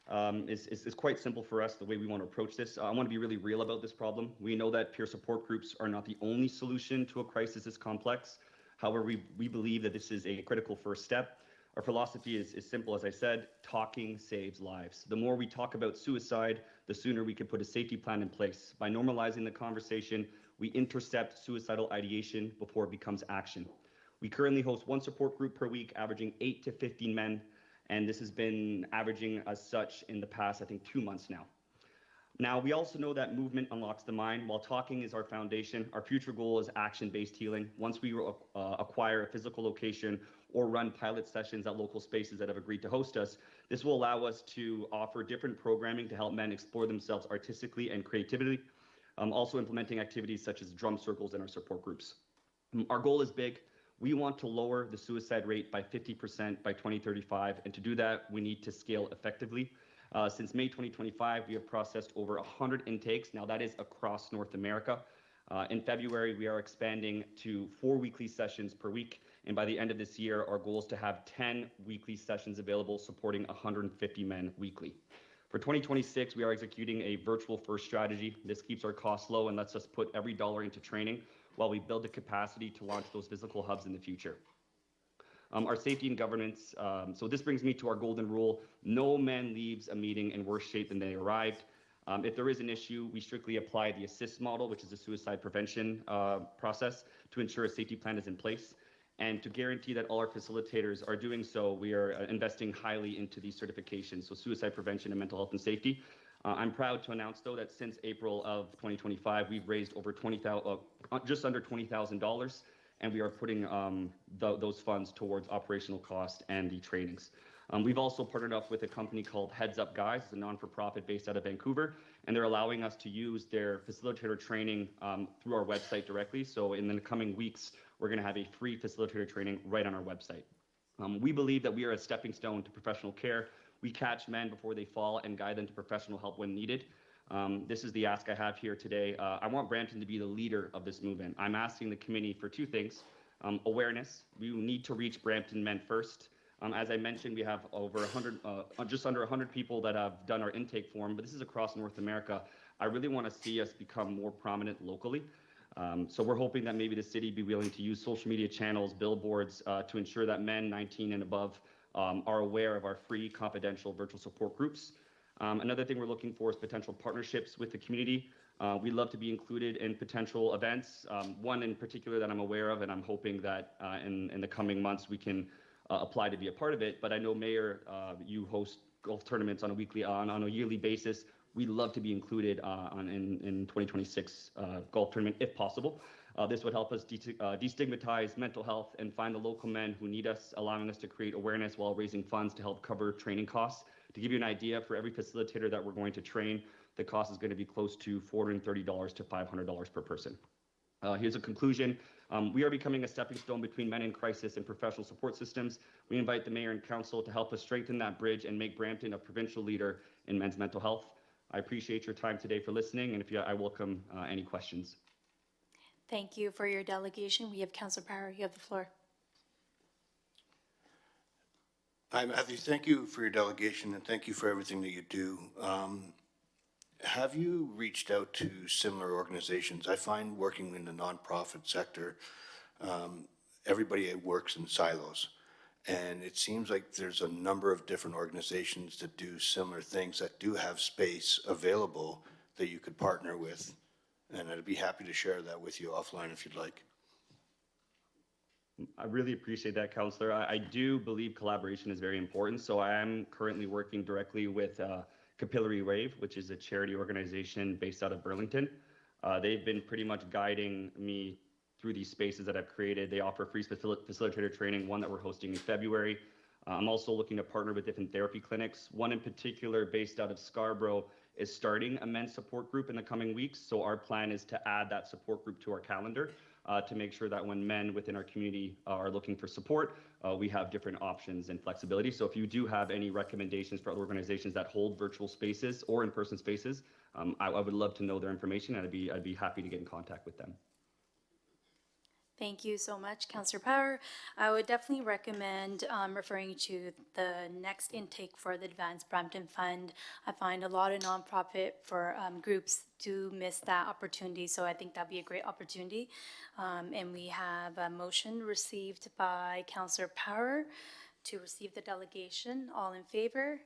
is quite simple for us, the way we want to approach this. I want to be really real about this problem. We know that peer support groups are not the only solution to a crisis this complex. However, we believe that this is a critical first step. Our philosophy is simple, as I said, talking saves lives. The more we talk about suicide, the sooner we can put a safety plan in place. By normalizing the conversation, we intercept suicidal ideation before it becomes action. We currently host one support group per week, averaging 8 to 15 men, and this has been averaging as such in the past, I think, 2 months now. Now, we also know that movement unlocks the mind. While talking is our foundation, our future goal is action-based healing. Once we acquire a physical location or run pilot sessions at local spaces that have agreed to host us, this will allow us to offer different programming to help men explore themselves artistically and creatively, also implementing activities such as drum circles in our support groups. Our goal is big. We want to lower the suicide rate by 50% by 2035, and to do that, we need to scale effectively. Since May 2025, we have processed over 100 intakes. Now that is across North America. In February, we are expanding to 4 weekly sessions per week. And by the end of this year, our goal is to have 10 weekly sessions available, supporting 150 men weekly. For 2026, we are executing a virtual first strategy. This keeps our costs low and lets us put every dollar into training while we build the capacity to launch those physical hubs in the future. Our safety and governance. So this brings me to our golden rule. No man leaves a meeting in worse shape than they arrived. If there is an issue, we strictly apply the ASSIST model, which is a suicide prevention process, to ensure a safety plan is in place. And to guarantee that all our facilitators are doing so, we are investing highly into these certifications, so suicide prevention and mental health and safety. I'm proud to announce, though, that since April of 2025, we've raised over just under $20,000, and we are putting those funds towards operational cost and the trainings. We've also partnered up with a company called Heads Up Guys. It's a non-for-profit based out of Vancouver, and they're allowing us to use their facilitator training through our website directly. So in the coming weeks, we're going to have a free facilitator training right on our website. We believe that we are a stepping stone to professional care. We catch men before they fall and guide them to professional help when needed. This is the ask I have here today. I want Brampton to be the leader of this movement. I'm asking the committee for 2 things. Awareness. We need to reach Brampton men first. As I mentioned, we have over 100, just under 100 people that have done our intake form, but this is across North America. I really want to see us become more prominent locally. So we're hoping that maybe the city be willing to use social media channels, billboards, to ensure that men 19 and above are aware of our free, confidential virtual support groups. Another thing we're looking for is potential partnerships with the community. We'd love to be included in potential events. One in particular that I'm aware of, and I'm hoping that in the coming months we can apply to be a part of it. But I know, Mayor, you host golf tournaments on a yearly basis. We'd love to be included in 2026 golf tournament if possible. This would help us destigmatize mental health and find the local men who need us, allowing us to create awareness while raising funds to help cover training costs. To give you an idea, for every facilitator that we're going to train, the cost is going to be close to $430 to $500 per person. Here's a conclusion. We are becoming a stepping stone between men in crisis and professional support systems. We invite the mayor and council to help us strengthen that bridge and make Brampton a provincial leader in men's mental health. I appreciate your time today for listening, and I welcome any questions. Thank you for your delegation. We have Councillor Power. You have the floor. Hi, Matthew. Thank you for your delegation, and thank you for everything that you do. Have you reached out to similar organizations? I find working in the nonprofit sector, everybody works in silos. And it seems like there's a number of different organizations that do similar things that do have space available that you could partner with. And I'd be happy to share that with you offline if you'd like. I really appreciate that, Councillor. I do believe collaboration is very important. So I am currently working directly with Capillary Wave, which is a charity organization based out of Burlington. They've been pretty much guiding me through these spaces that I've created. They offer free facilitator training, one that we're hosting in February. I'm also looking to partner with different therapy clinics. One in particular based out of Scarborough is starting a men's support group in the coming weeks. So our plan is to add that support group to our calendar to make sure that when men within our community are looking for support, we have different options and flexibility. So if you do have any recommendations for other organizations that hold virtual spaces or in-person spaces, I would love to know their information, and I'd be happy to get in contact with them. Thank you so much, Councillor Power. I would definitely recommend referring to the next intake for the Advanced Brampton Fund. I find a lot of nonprofit for groups do miss that opportunity, so I think that'd be a great opportunity. And we have a motion received by Councillor Power to receive the delegation. All in favor?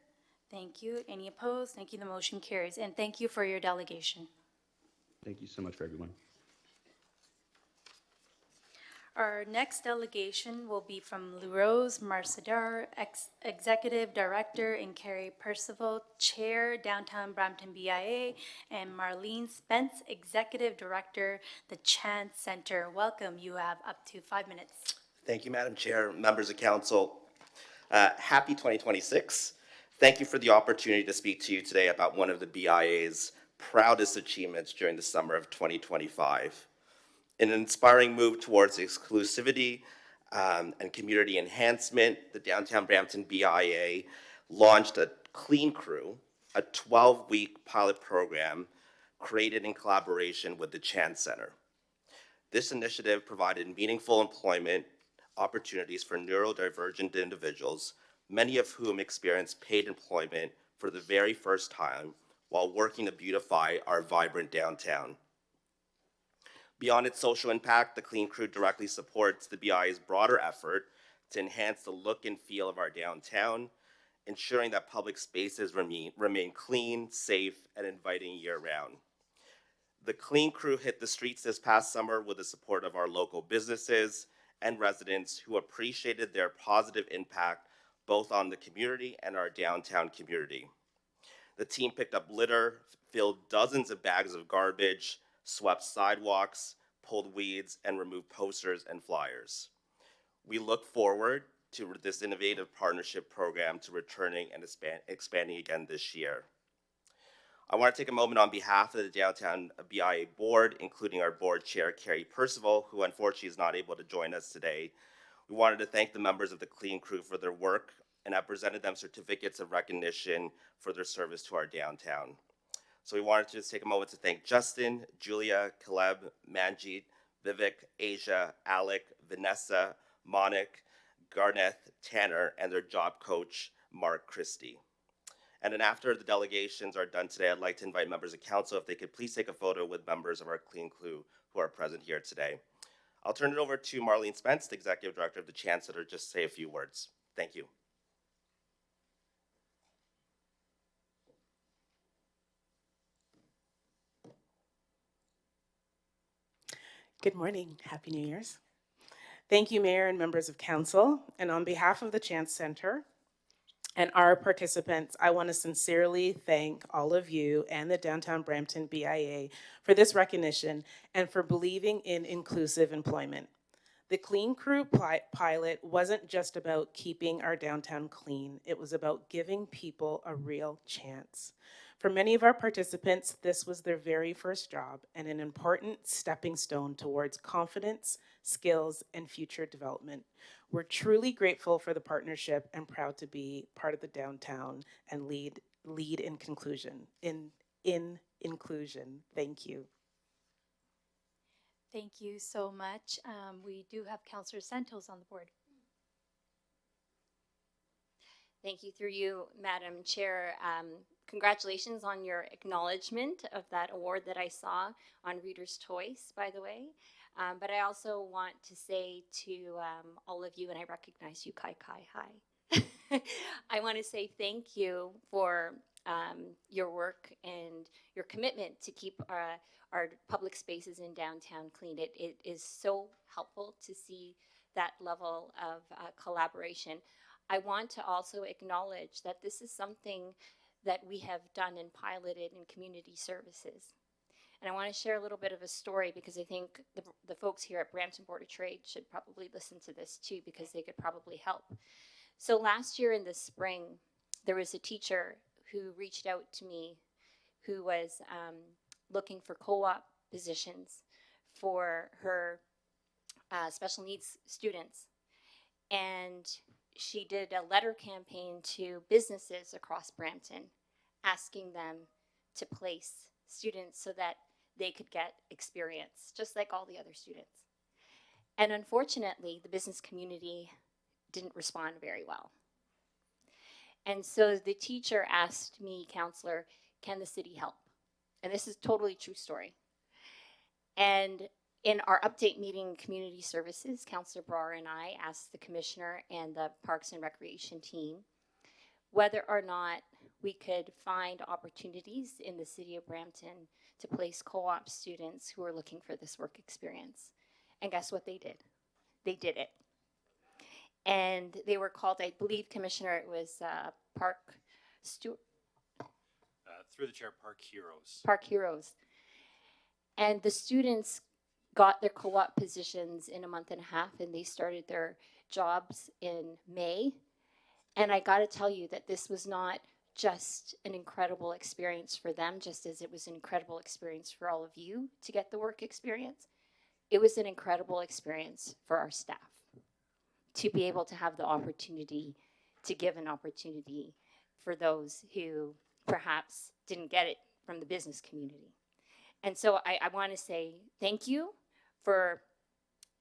Thank you. Any opposed? Thank you. The motion carries. And thank you for your delegation. Thank you so much for everyone. Our next delegation will be from LaRose Marcedar, Executive Director, and Carrie Percival, Chair, Downtown Brampton BIA, and Marlene Spence, Executive Director, the Chance Center. Welcome. You have up to 5 minutes. Thank you, Madam Chair, members of council. Happy 2026. Thank you for the opportunity to speak to you today about one of the BIA's proudest achievements during the summer of 2025. In an inspiring move towards exclusivity and community enhancement, the Downtown Brampton BIA launched a Clean Crew, a 12-week pilot program created in collaboration with the Chance Center. This initiative provided meaningful employment opportunities for neurodivergent individuals, many of whom experienced paid employment for the very first time while working to beautify our vibrant downtown. Beyond its social impact, the Clean Crew directly supports the BIA's broader effort to enhance the look and feel of our downtown, ensuring that public spaces remain clean, safe, and inviting year-round. The Clean Crew hit the streets this past summer with the support of our local businesses and residents who appreciated their positive impact both on the community and our downtown community. The team picked up litter, filled dozens of bags of garbage, swept sidewalks, pulled weeds, and removed posters and flyers. We look forward to this innovative partnership program to returning and expanding again this year. I want to take a moment on behalf of the Downtown BIA Board, including our board chair, Carrie Percival, who unfortunately is not able to join us today. We wanted to thank the members of the Clean Crew for their work and have presented them certificates of recognition for their service to our downtown. So we wanted to just take a moment to thank Justin, Julia, Caleb, Manjeet, Vivek, Asia, Alec, Vanessa, Monik, Garneth, Tanner, and their job coach, Mark Christie. And then after the delegations are done today, I'd like to invite members of council if they could please take a photo with members of our Clean Crew who are present here today. I'll turn it over to Marlene Spence, the Executive Director of the Chance Center, just to say a few words. Thank you. Good morning. Happy New Year's. Thank you, Mayor and members of council. And on behalf of the Chance Center and our participants, I want to sincerely thank all of you and the Downtown Brampton BIA for this recognition and for believing in inclusive employment. The Clean Crew pilot wasn't just about keeping our downtown clean. It was about giving people a real chance. For many of our participants, this was their very first job and an important stepping stone towards confidence, skills, and future development. We're truly grateful for the partnership and proud to be part of the downtown and lead in inclusion. Thank you. Thank you so much. We do have Councillor Santos on the board. Thank you, through you, Madam Chair. Congratulations on your acknowledgement of that award that I saw on Reader's Choice, by the way. But I also want to say to all of you, and I recognize you, Kai, hi. I want to say thank you for your work and your commitment to keep our public spaces in downtown clean. It is so helpful to see that level of collaboration. I want to also acknowledge that this is something that we have done and piloted in community services. And I want to share a little bit of a story because I think the folks here at Brampton Board of Trade should probably listen to this too, because they could probably help. So last year in the spring, there was a teacher who reached out to me who was looking for co-op positions for her special needs students. And she did a letter campaign to businesses across Brampton, asking them to place students so that they could get experience, just like all the other students. And unfortunately, the business community didn't respond very well. And so the teacher asked me, counselor, can the city help? And this is totally true story. And in our update meeting, community services, Councillor Brar and I asked the commissioner and the Parks and Recreation team whether or not we could find opportunities in the city of Brampton to place co-op students who are looking for this work experience. And guess what they did? They did it. And they were called, I believe, Commissioner, it was Park Stewart. Through the chair, Park Heroes. Park Heroes. And the students got their co-op positions in a month and a half, and they started their jobs in May. And I got to tell you that this was not just an incredible experience for them, just as it was an incredible experience for all of you to get the work experience. It was an incredible experience for our staff to be able to have the opportunity to give an opportunity for those who perhaps didn't get it from the business community. And so I want to say thank you for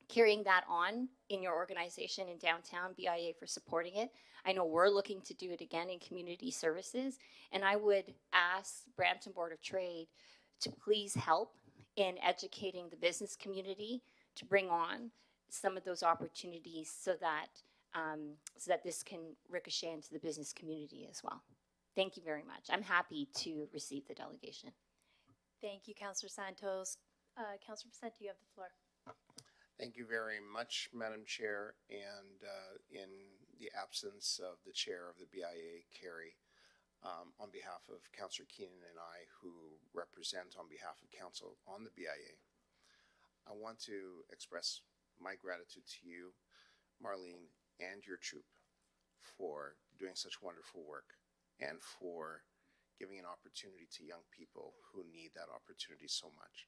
carrying that on in your organization in downtown, BIA for supporting it. I know we're looking to do it again in community services, and I would ask Brampton Board of Trade to please help in educating the business community to bring on some of those opportunities so that this can ricochet into the business community as well. Thank you very much. I'm happy to receive the delegation. Thank you, Councillor Santos. Councillor Vicente, you have the floor. Thank you very much, Madam Chair, and in the absence of the Chair of the BIA, Carrie, on behalf of Councillor Keenan and I, who represent on behalf of Council on the BIA, I want to express my gratitude to you, Marlene, and your troop for doing such wonderful work and for giving an opportunity to young people who need that opportunity so much.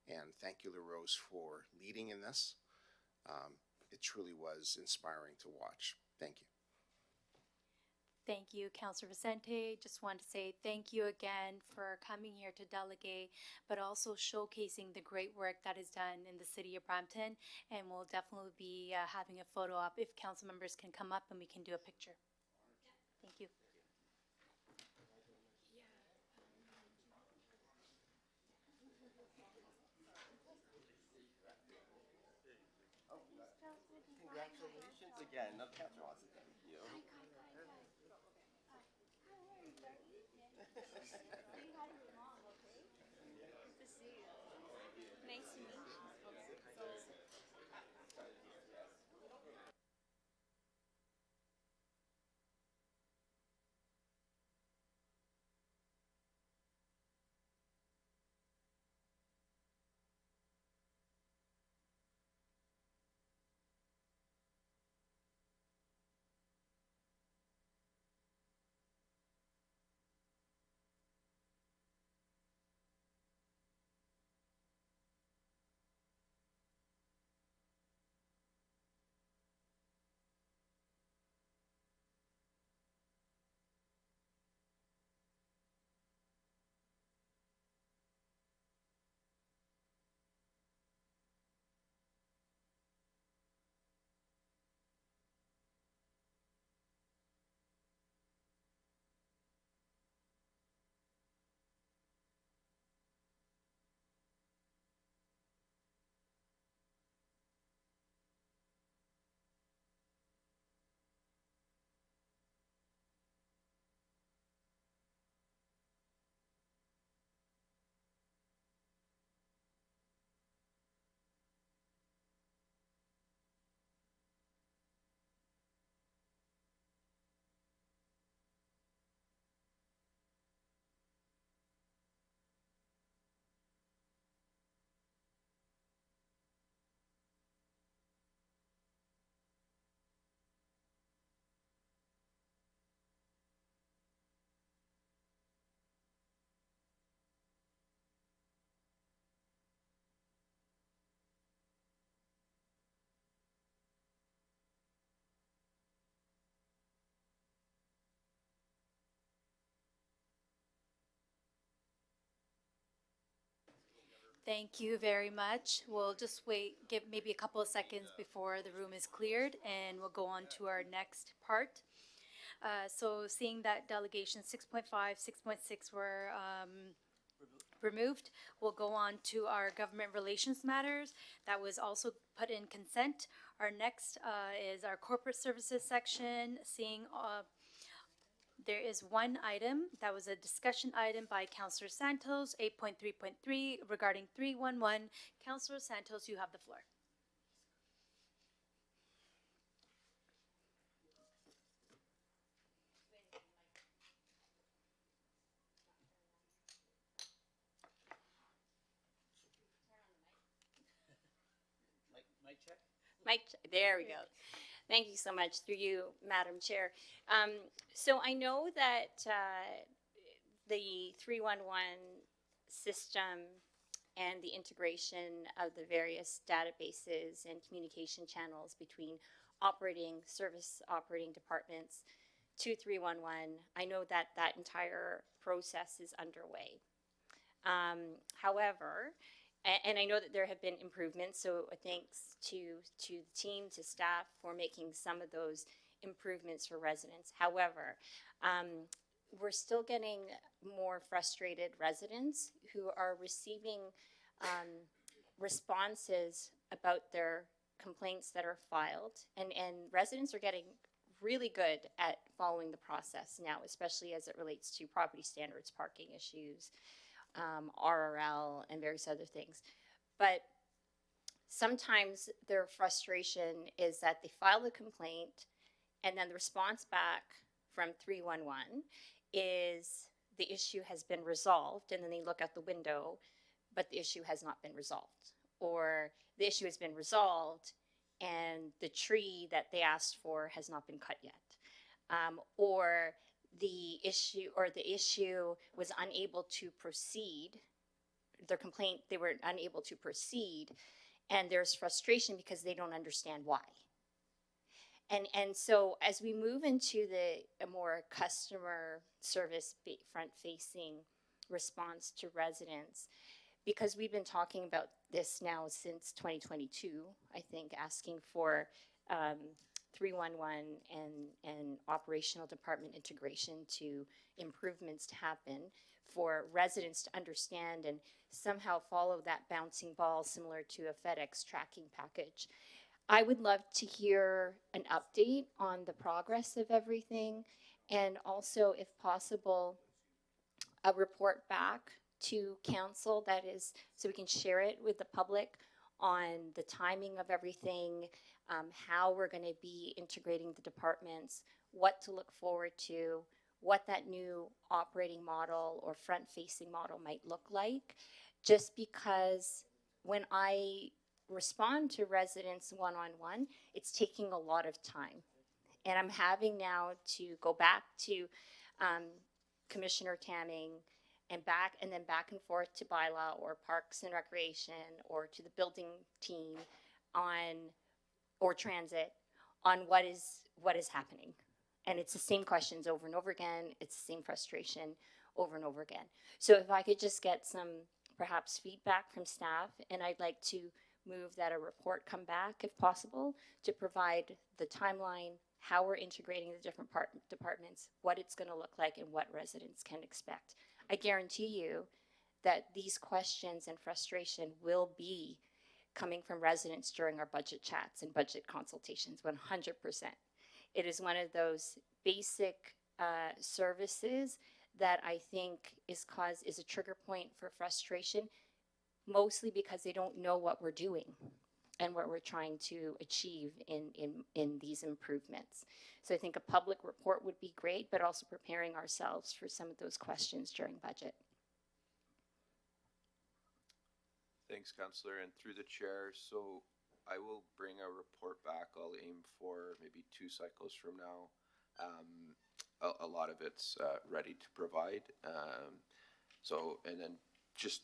And thank you, LaRose, for leading in this. It truly was inspiring to watch. Thank you. Thank you, Councillor Vicente. Just want to say thank you again for coming here to delegate, but also showcasing the great work that is done in the city of Brampton. And we'll definitely be having a photo op if council members can come up and we can do a picture. Thank you. Congratulations again. No, Councilor wants to thank you. Nice to meet you. Thank you very much. We'll just wait, give maybe a couple of seconds before the room is cleared, and we'll go on to our next part. So seeing that delegation 6.5, 6.6 were removed, we'll go on to our government relations matters. That was also put in consent. Our next is our corporate services section, seeing there is one item that was a discussion item by Councillor Santos, 8.3.3 regarding 311. Councillor Santos, you have the floor. Mike, there we go. Thank you so much, through you, Madam Chair. So I know that the 311 system and the integration of the various databases and communication channels between service operating departments to 311, I know that that entire process is underway. However, and I know that there have been improvements, so thanks to the team, to staff for making some of those improvements for residents. However, we're still getting more frustrated residents who are receiving responses about their complaints that are filed, and residents are getting really good at following the process now, especially as it relates to property standards, parking issues, RRL, and various other things. But sometimes their frustration is that they file a complaint and then the response back from 311 is the issue has been resolved, and then they look out the window, but the issue has not been resolved. Or the issue has been resolved and the tree that they asked for has not been cut yet. Or the issue was unable to proceed, their complaint, they were unable to proceed, and there's frustration because they don't understand why. And so as we move into a more customer service front-facing response to residents, because we've been talking about this now since 2022, I think, asking for 311 and operational department integration to improvements to happen for residents to understand and somehow follow that bouncing ball similar to a FedEx tracking package. I would love to hear an update on the progress of everything, and also, if possible, a report back to council, that is, so we can share it with the public on the timing of everything, how we're going to be integrating the departments, what to look forward to, what that new operating model or front-facing model might look like. Just because when I respond to residents one-on-one, it's taking a lot of time. And I'm having now to go back to Commissioner Tamming and then back and forth to bylaw or Parks and Recreation or to the building team or transit on what is happening. And it's the same questions over and over again. It's the same frustration over and over again. So if I could just get some perhaps feedback from staff, and I'd like to move that a report come back if possible to provide the timeline, how we're integrating the different departments, what it's going to look like, and what residents can expect. I guarantee you that these questions and frustration will be coming from residents during our budget chats and budget consultations, 100%. It is one of those basic services that I think is a trigger point for frustration, mostly because they don't know what we're doing and what we're trying to achieve in these improvements. So I think a public report would be great, but also preparing ourselves for some of those questions during budget. Thanks, Councillor, and through the chair. So I will bring a report back. I'll aim for maybe 2 cycles from now. A lot of it's ready to provide. And then just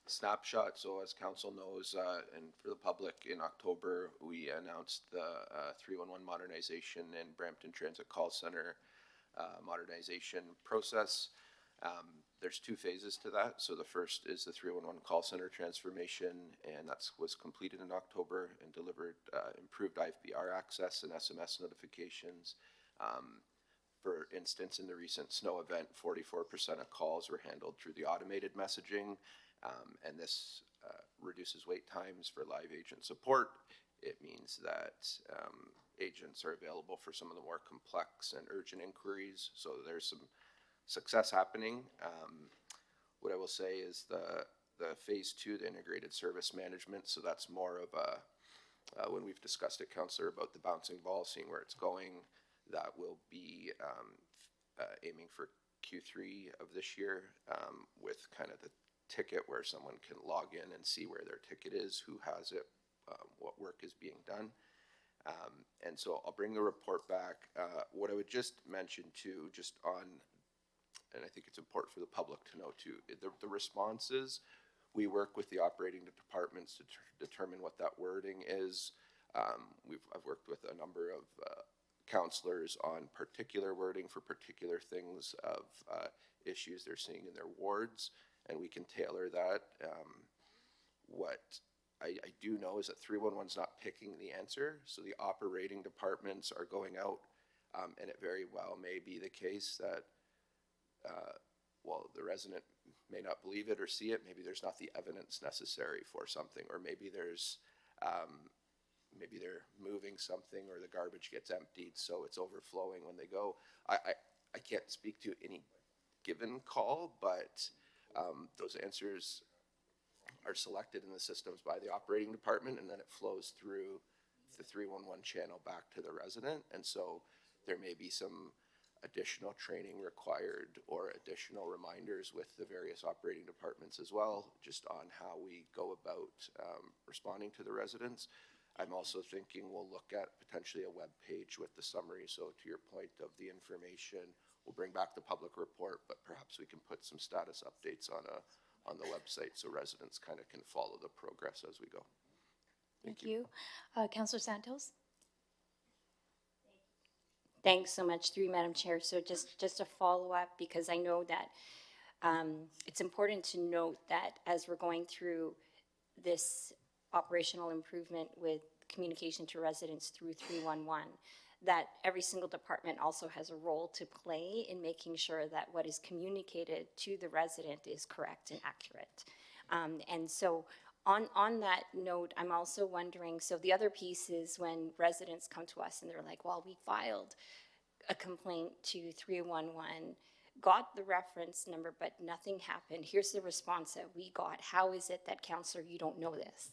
snapshot. So as council knows, and for the public, in October, we announced the 311 modernization and Brampton Transit Call Center modernization process. There's two phases to that. So the first is the 311 call center transformation, and that was completed in October and delivered improved IFBR access and SMS notifications. For instance, in the recent snow event, 44% of calls were handled through the automated messaging, and this reduces wait times for live agent support. It means that agents are available for some of the more complex and urgent inquiries, so there's some success happening. What I will say is the phase two, the integrated service management, so that's more of a, when we've discussed it, Councillor, about the bouncing ball, seeing where it's going, that will be aiming for Q3 of this year, with kind of the ticket where someone can log in and see where their ticket is, who has it, what work is being done. And so I'll bring the report back. What I would just mention too, just on, and I think it's important for the public to know too, the responses, we work with the operating departments to determine what that wording is. I've worked with a number of counselors on particular wording for particular things of issues they're seeing in their wards, and we can tailor that. What I do know is that 311's not picking the answer, so the operating departments are going out, and it very well may be the case that while the resident may not believe it or see it, maybe there's not the evidence necessary for something, or maybe there's maybe they're moving something, or the garbage gets emptied, so it's overflowing when they go. I can't speak to any given call, but those answers are selected in the systems by the operating department, and then it flows through the 311 channel back to the resident. And so there may be some additional training required or additional reminders with the various operating departments as well, just on how we go about responding to the residents. I'm also thinking we'll look at potentially a web page with the summary. So to your point of the information, we'll bring back the public report, but perhaps we can put some status updates on the website so residents kind of can follow the progress as we go. Thank you. Councillor Santos? Thanks so much, through you, Madam Chair. So just a follow-up, because I know that it's important to note that as we're going through this operational improvement with communication to residents through 311, that every single department also has a role to play in making sure that what is communicated to the resident is correct and accurate. And so on that note, I'm also wondering, so the other piece is when residents come to us and they're like, well, we filed a complaint to 311, got the reference number, but nothing happened. Here's the response that we got. How is it that, counselor, you don't know this?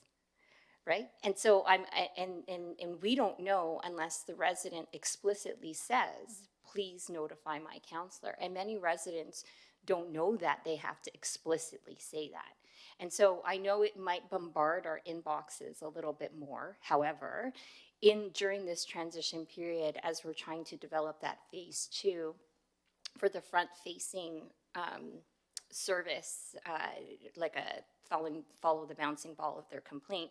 Right? And so and we don't know unless the resident explicitly says, please notify my counselor. And many residents don't know that they have to explicitly say that. And so I know it might bombard our inboxes a little bit more. However, during this transition period, as we're trying to develop that phase two for the front-facing service, like a follow the bouncing ball of their complaint,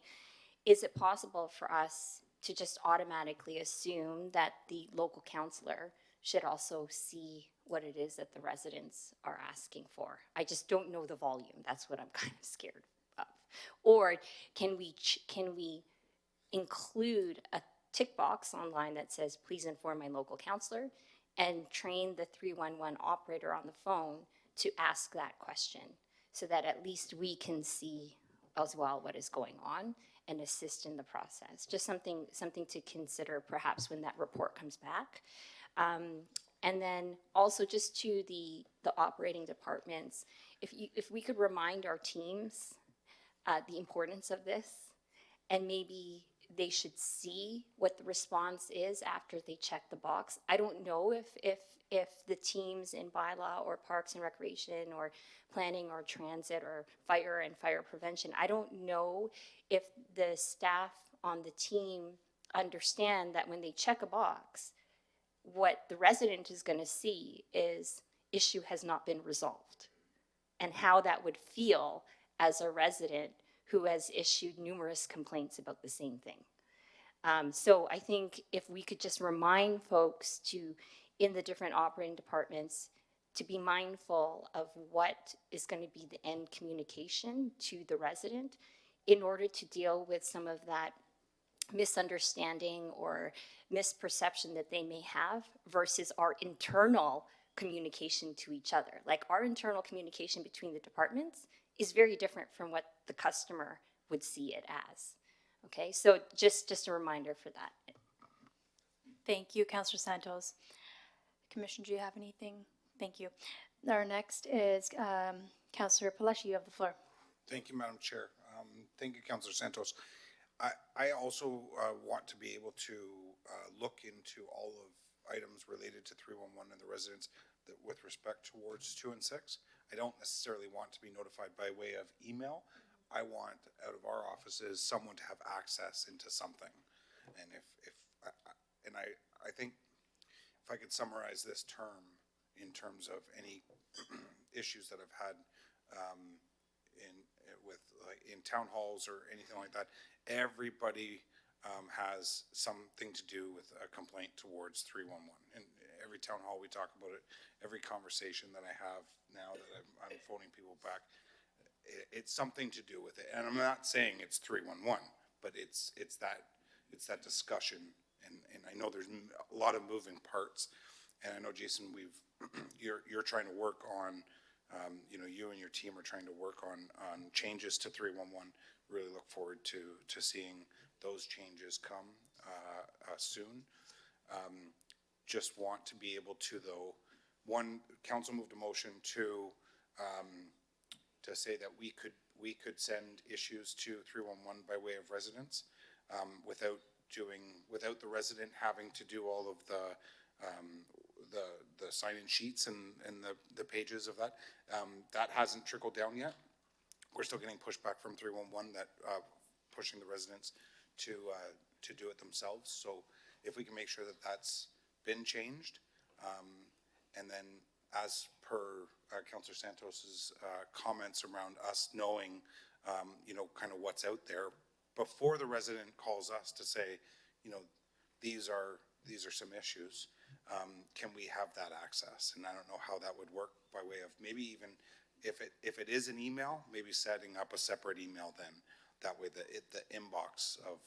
is it possible for us to just automatically assume that the local counselor should also see what it is that the residents are asking for? I just don't know the volume. That's what I'm kind of scared of. Or can we include a tick box online that says, please inform my local counselor, and train the 311 operator on the phone to ask that question, so that at least we can see as well what is going on and assist in the process. Just something to consider perhaps when that report comes back. And then also just to the operating departments, if we could remind our teams the importance of this, and maybe they should see what the response is after they check the box. I don't know if the teams in bylaw or parks and recreation or planning or transit or fire and fire prevention, I don't know if the staff on the team understand that when they check a box, what the resident is going to see is issue has not been resolved, and how that would feel as a resident who has issued numerous complaints about the same thing. So I think if we could just remind folks to, in the different operating departments, to be mindful of what is going to be the end communication to the resident in order to deal with some of that misunderstanding or misperception that they may have versus our internal communication to each other. Like our internal communication between the departments is very different from what the customer would see it as. Okay, so just a reminder for that. Thank you, Councillor Santos. Commissioner, do you have anything? Thank you. Our next is Councillor Palashi. You have the floor. Thank you, Madam Chair. Thank you, Councillor Santos. I also want to be able to look into all of items related to 311 and the residents that with respect towards 2 and 6. I don't necessarily want to be notified by way of email. I want out of our offices someone to have access into something. And I think if I could summarize this term in terms of any issues that I've had in town halls or anything like that, everybody has something to do with a complaint towards 311. And every town hall we talk about it, every conversation that I have now that I'm phoning people back, it's something to do with it. And I'm not saying it's 311, but it's that discussion. And I know there's a lot of moving parts. And I know, Jason, you're trying to work on, you and your team are trying to work on changes to 311. Really look forward to seeing those changes come soon. Just want to be able to, though, one, council moved a motion to say that we could send issues to 311 by way of residents without the resident having to do all of the sign-in sheets and the pages of that. That hasn't trickled down yet. We're still getting pushback from 311 that pushing the residents to do it themselves. So if we can make sure that that's been changed, and then as per Councillor Santos's comments around us knowing, kind of what's out there before the resident calls us to say, these are some issues. Can we have that access? And I don't know how that would work by way of maybe even if it is an email, maybe setting up a separate email then. That way the inbox of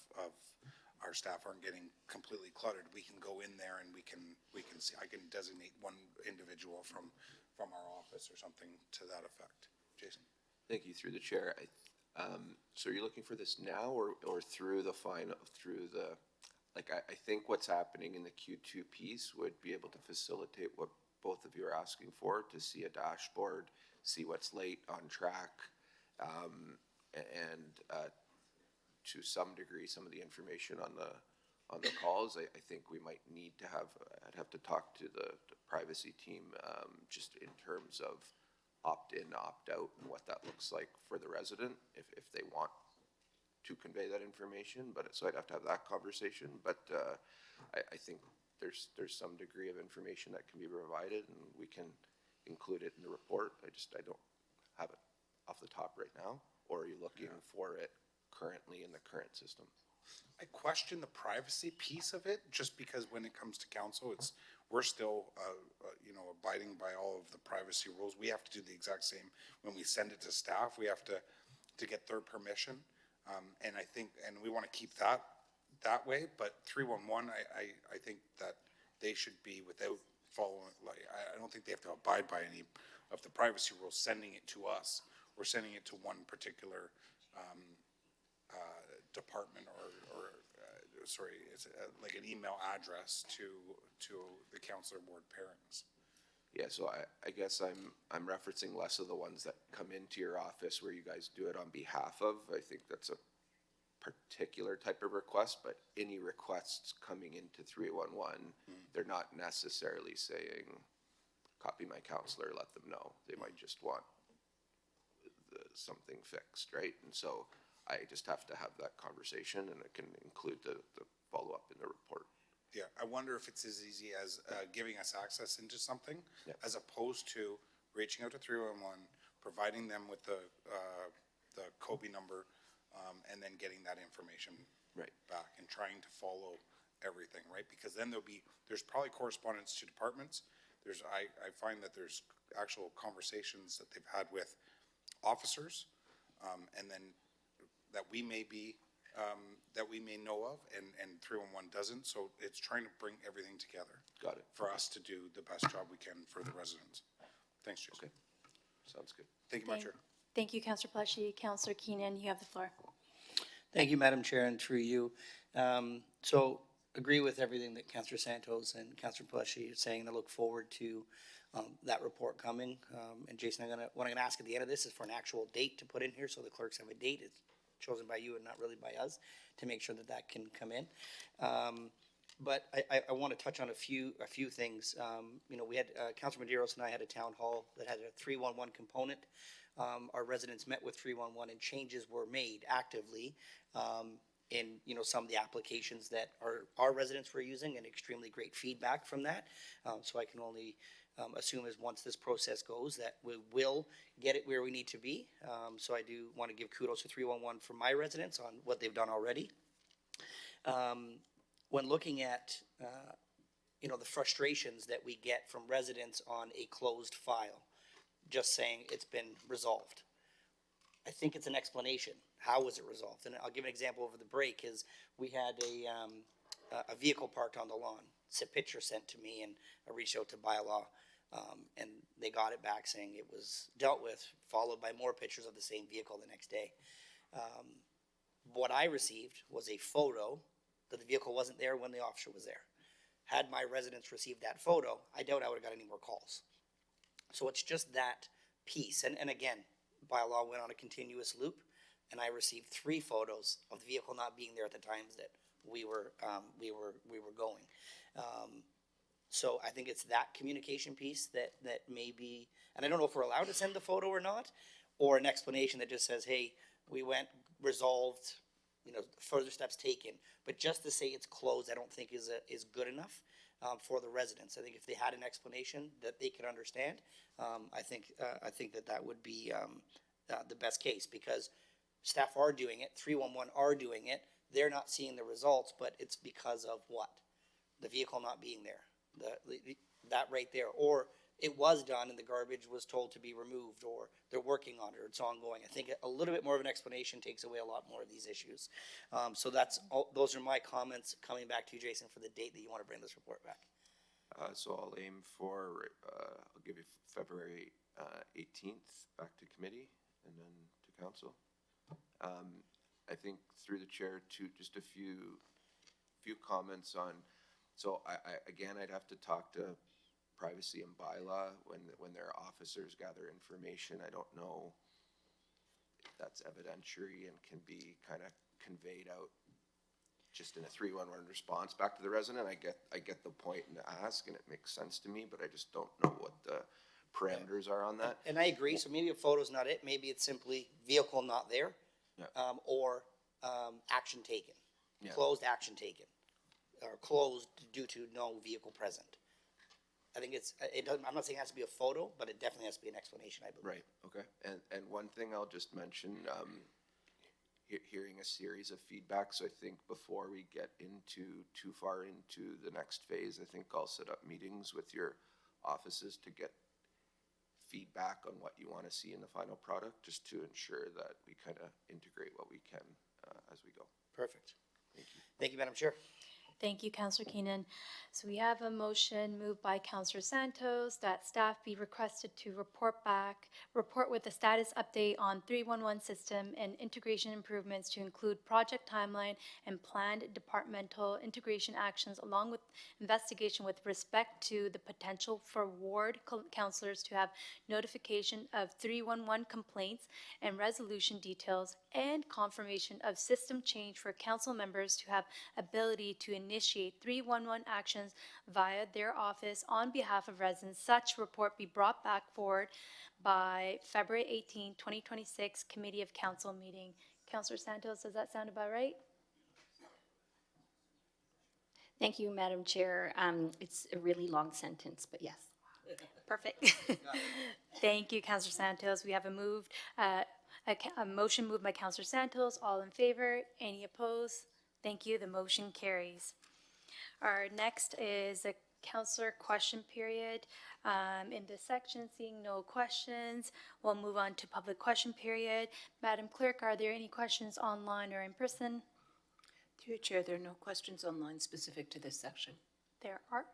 our staff aren't getting completely cluttered. We can go in there and we can see, I can designate one individual from our office or something to that effect. Jason. Thank you, through the chair. So are you looking for this now or through the I think what's happening in the Q2 piece would be able to facilitate what both of you are asking for, to see a dashboard, see what's late, on track, and to some degree, some of the information on the calls. I think we might need to I'd have to talk to the privacy team just in terms of opt-in, opt-out, and what that looks like for the resident if they want to convey that information. But so I'd have to have that conversation. But I think there's some degree of information that can be provided, and we can include it in the report. I don't have it off the top right now. Or are you looking for it currently in the current system? I question the privacy piece of it, just because when it comes to council, we're still, abiding by all of the privacy rules. We have to do the exact same when we send it to staff. We have to get their permission, and I think, and we want to keep that way. But 311, I think that they should be without following. I don't think they have to abide by any of the privacy rules. Sending it to us, or sending it to one particular department it's like an email address to the councillor board pairings. Yeah, so I guess I'm referencing less of the ones that come into your office where you guys do it on behalf of. I think that's a particular type of request, but any requests coming into 311, they're not necessarily saying, copy my councillor, let them know. They might just want something fixed, right? And so I just have to have that conversation, and it can include the follow-up in the report. Yeah, I wonder if it's as easy as giving us access into something, as opposed to reaching out to 311, providing them with the COBE number, and then getting that information back and trying to follow everything, right? Because then there's probably correspondence to departments, I find that there's actual conversations that they've had with officers, and then that we may know of, and 311 doesn't. So it's trying to bring everything together. Got it. For us to do the best job we can for the residents. Thanks, Jason. Okay. Sounds good. Thank you, Madam Chair. Thank you, Councillor Pelletier. Councillor Keenan, you have the floor. Thank you, Madam Chair, and through you. So agree with everything that Councillor Santos and Councillor Pelletier are saying, and I look forward to that report coming. And Jason, what I'm gonna ask at the end of this is for an actual date to put in here, so the clerks have a date. It's chosen by you and not really by us, to make sure that that can come in. But I want to touch on a few things. You know, we had, Councilor Medeiros and I had a town hall that had a 311 component. Our residents met with 311 and changes were made actively in, you know, some of the applications that our residents were using, and extremely great feedback from that. So I can only assume as once this process goes that we will get it where we need to be. So I do want to give kudos to 311 for my residents on what they've done already. When looking at, you know, the frustrations that we get from residents on a closed file, just saying it's been resolved. I think it's an explanation. How was it resolved? And I'll give an example over the break. Is we had a vehicle parked on the lawn. It's a picture sent to me, and I reached out to bylaw, and they got it back saying it was dealt with, followed by more pictures of the same vehicle the next day. What I received was a photo that the vehicle wasn't there when the officer was there. Had my residents received that photo, I doubt I would have got any more calls. So it's just that piece. And again, bylaw went on a continuous loop, and I received 3 photos of the vehicle not being there at the times that we were going. So I think it's that communication piece that may be, and I don't know if we're allowed to send the photo or not, or an explanation that just says, hey, we went, resolved, you know, further steps taken. But just to say it's closed, I don't think is good enough for the residents. I think if they had an explanation that they could understand, I think that would be the best case, because staff are doing it, 311 are doing it. They're not seeing the results, but it's because of what? The vehicle not being there. That right there. Or it was done and the garbage was told to be removed, or they're working on it, or it's ongoing. I think a little bit more of an explanation takes away a lot more of these issues. So those are my comments. Coming back to you, Jason, for the date that you want to bring this report back. So I'll aim for, I'll give you February 18th back to committee and then to council. I think through the chair too, just a few comments on, so I'd have to talk to privacy and bylaw when their officers gather information. I don't know if that's evidentiary and can be kind of conveyed out just in a 311 response back to the resident. I get the point and ask, and it makes sense to me, but I just don't know what the parameters are on that. And I agree. So maybe a photo's not it. Maybe it's simply vehicle not there, or action taken, closed action taken, or closed due to no vehicle present. I think I'm not saying it has to be a photo, but it definitely has to be an explanation, I believe. Right, okay. And one thing I'll just mention, hearing a series of feedback, so I think before we get too far into the next phase, I think I'll set up meetings with your offices to get feedback on what you want to see in the final product, just to ensure that we kind of integrate what we can as we go. Perfect. Thank you. Thank you, Madam Chair. Thank you, Councillor Keenan. So we have a motion moved by Councillor Santos that staff be requested to report with a status update on 311 system and integration improvements to include project timeline and planned departmental integration actions, along with investigation with respect to the potential for ward councillors to have notification of 311 complaints and resolution details, and confirmation of system change for council members to have ability to initiate 311 actions via their office on behalf of residents. Such report be brought back forward by February 18, 2026 Committee of Council meeting. Councillor Santos, does that sound about right? Thank you, Madam Chair. It's a really long sentence, but yes. Perfect. Thank you, Councillor Santos. We have a motion moved by Councillor Santos. All in favor? Any opposed? Thank you. The motion carries. Our next is counselor question period. In this section, seeing no questions, we'll move on to public question period. Madam Clerk, are there any questions online or in person? Through your chair, there are no questions online specific to this section. There are?